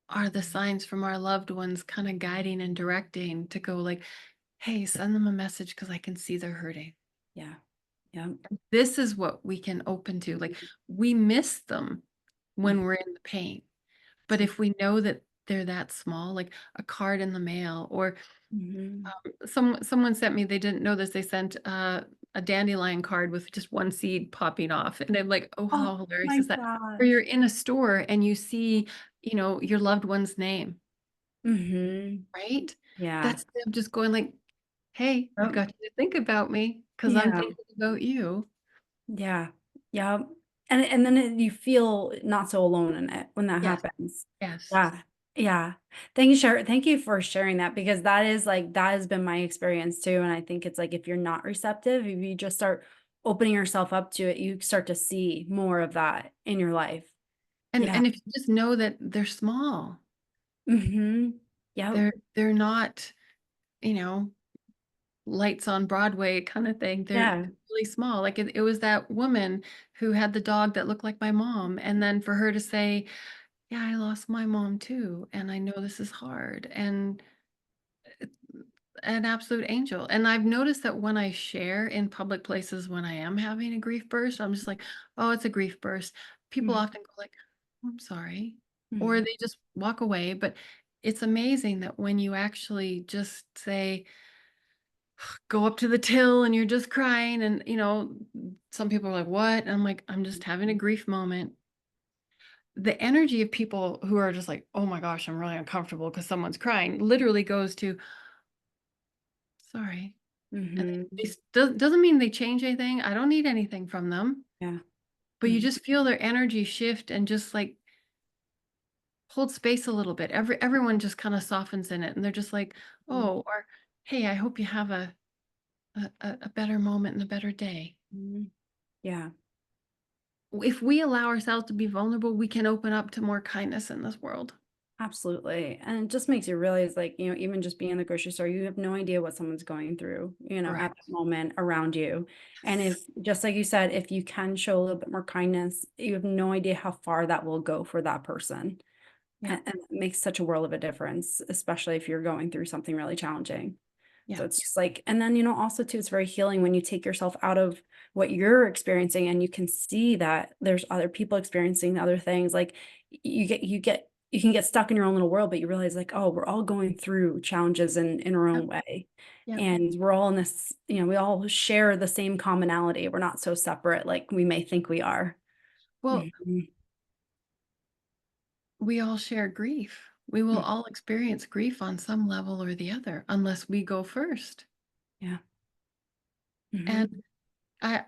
are the signs from our loved ones kind of guiding and directing to go like, hey, send them a message because I can see they're hurting. Yeah. Yeah. This is what we can open to. Like, we miss them when we're in the pain. But if we know that they're that small, like a card in the mail, or Mhm. someone sent me, they didn't know this, they sent a dandelion card with just one seed popping off. And I'm like, oh, Oh how hilarious my is that? Or gosh. you're in a store and you see, your loved one's name, Mhm. right? Yeah. That's them just going like, hey, I've Oh, got you to think about me because I'm yeah. thinking about you. Yeah. Yeah. And then you feel not so alone in it when that Yes, happens. yes. Yeah. Yeah. Thank you for sharing that, because that has been my experience too. And I think it's like if you're not receptive, if you just start opening yourself up to it, you start to see more of that in your life. And Yeah. and if you just know that they're small, Mhm. Yep. they're not, you know, lights on Broadway kind of thing. They're Yeah. really small. Like it was that woman who had the dog that looked like my mom. And then for her to say, yeah, I lost my mom too. And I know this is hard. And an absolute angel. And I've noticed that when I share in public places when I am having a grief burst, I'm just like, oh, it's a grief burst. People Mhm. often go like, I'm sorry. Or Mhm. they just walk away. But it's amazing that when you actually just say, go up to the till and you're just crying, and some people are like, what? And I'm like, I'm just having a grief moment. The energy of people who are just like, oh my gosh, I'm really uncomfortable because someone's crying, literally goes to, sorry. And Mhm. doesn't mean they change anything. I don't need anything from them, Yeah. but you Mhm. just feel their energy shift and just like hold space a little bit. Everyone just kind of softens in it, and they're just like, oh, or hey, I hope you have a better moment and a better day. Mhm. Yeah. If we allow ourselves to be vulnerable, we can open up to more kindness in this world. Absolutely. And it just makes you realize, like, even just being in the grocery store, you have no idea what someone's going through, at Correct. that moment around you. And Yes. if, just like you said, if you can show a little bit more kindness, you have no idea how far that will go for that person. Yeah. And it makes such a world of a difference, especially if you're going through something really challenging. Yeah. So it's just like, and then, also too, it's very healing when you take yourself out of what you're experiencing and you can see that there's other people experiencing other things. Like you can get stuck in your own little world, but you realize like, oh, we're all going through challenges in our Yep. own way. Yep. And we're all in this, we all share the same commonality. We're not so separate like we may think we are. Well, Mhm. we all share grief. We will Mm. all experience grief on some level or the other unless we go first. Yeah. And Hmm.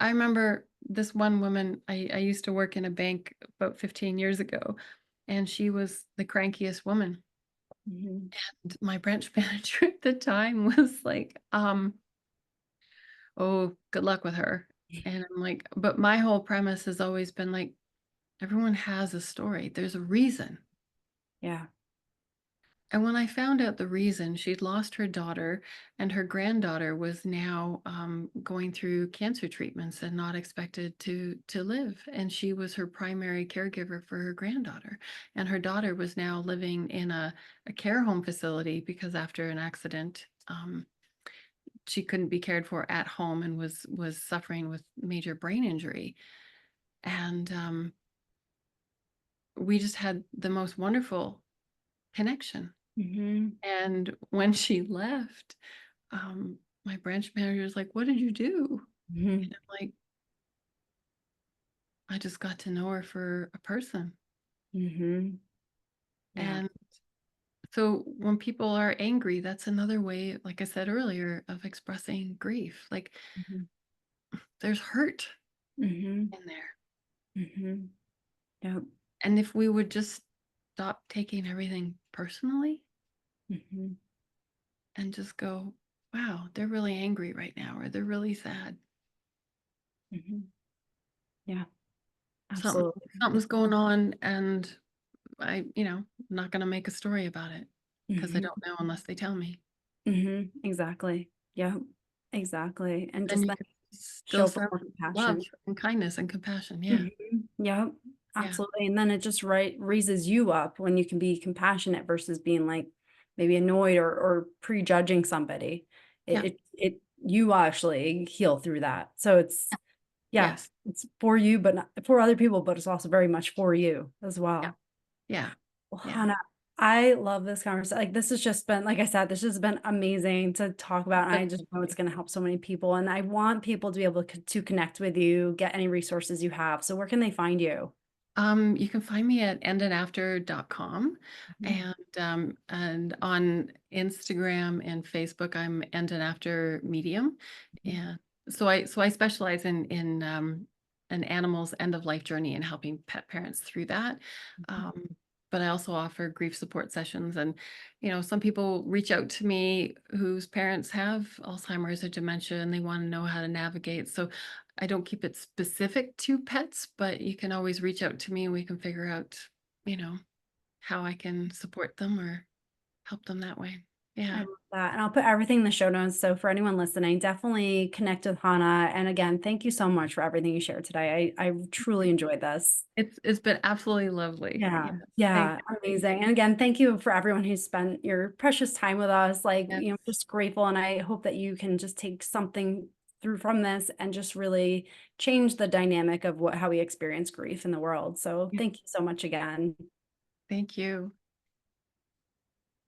I remember this one woman, I used to work in a bank about 15 years ago, and she was the crankiest woman. Hmm. And my branch manager at the time was like, oh, good luck with her. And I'm like, but my whole premise has always been like, everyone has a story. There's a reason. Yeah. And when I found out the reason, she'd lost her daughter, and her granddaughter was now going through cancer treatments and not expected to live. And she was her primary caregiver for her granddaughter. And her daughter was now living in a care home facility because after an accident, she couldn't be cared for at home and was suffering with major brain injury. And we just had the most wonderful connection. Hmm. And when she left, my branch manager was like, "What did you do?" Hmm. And I'm like, "I just got to know her for a person." Hmm. Yeah. And so when people are angry, that's another way, like I said earlier, of expressing grief. Like Hmm. there's hurt Hmm. in there. Hmm. Yep. And if we would just stop taking everything personally Hmm. and just go, wow, they're really angry right now, or they're really sad. Hmm. Yeah, Something absolutely. something's going on, and I'm not gonna make a story about it because I Hmm. don't know unless they tell me. Hmm. Exactly. Yeah, exactly. And Then just you then can still show up with send more love compassion. and kindness and compassion. Yeah. Yep, Yeah. absolutely. And then it just raises you up when you can be compassionate versus being like maybe annoyed or prejudging somebody. Yeah. You actually heal through that. So Yeah. yeah, Yes. it's for you, but not for other people, but it's also very much for you as Yeah. well. Yeah. Well, Yeah. Hannah, I love this conversation. Like this has just been, like I said, this has been amazing to talk about. And But I just know it's going to help so many people. And I want people to be able to connect with you, get any resources you have. So where can they find you? You can find me at endandafter.com, Mhm. and on Instagram and Facebook I'm End and After Medium. And so I specialize in an animal's end of life journey and helping pet parents through that. Um, but I also offer grief support sessions, and some people reach out to me whose parents have Alzheimer's or dementia and they want to know how to navigate. So I don't keep it specific to pets, but you can always reach out to me and we can figure out, you know, how I can support them or help them that way. I Yeah. love that. And I'll put everything in the show notes. So for anyone listening, definitely connect with Hannah. And again, thank you so much for everything you shared today. I truly enjoyed this. It's been absolutely lovely. Yeah, Yes. Thanks, yeah, Emily. amazing. And again, thank you for everyone who's spent your precious time with us. Like, Yes. just grateful. And I hope that you can just take something through from this and just really change the dynamic of how we experience grief in the world. So Yeah. thank you so much again. Thank you.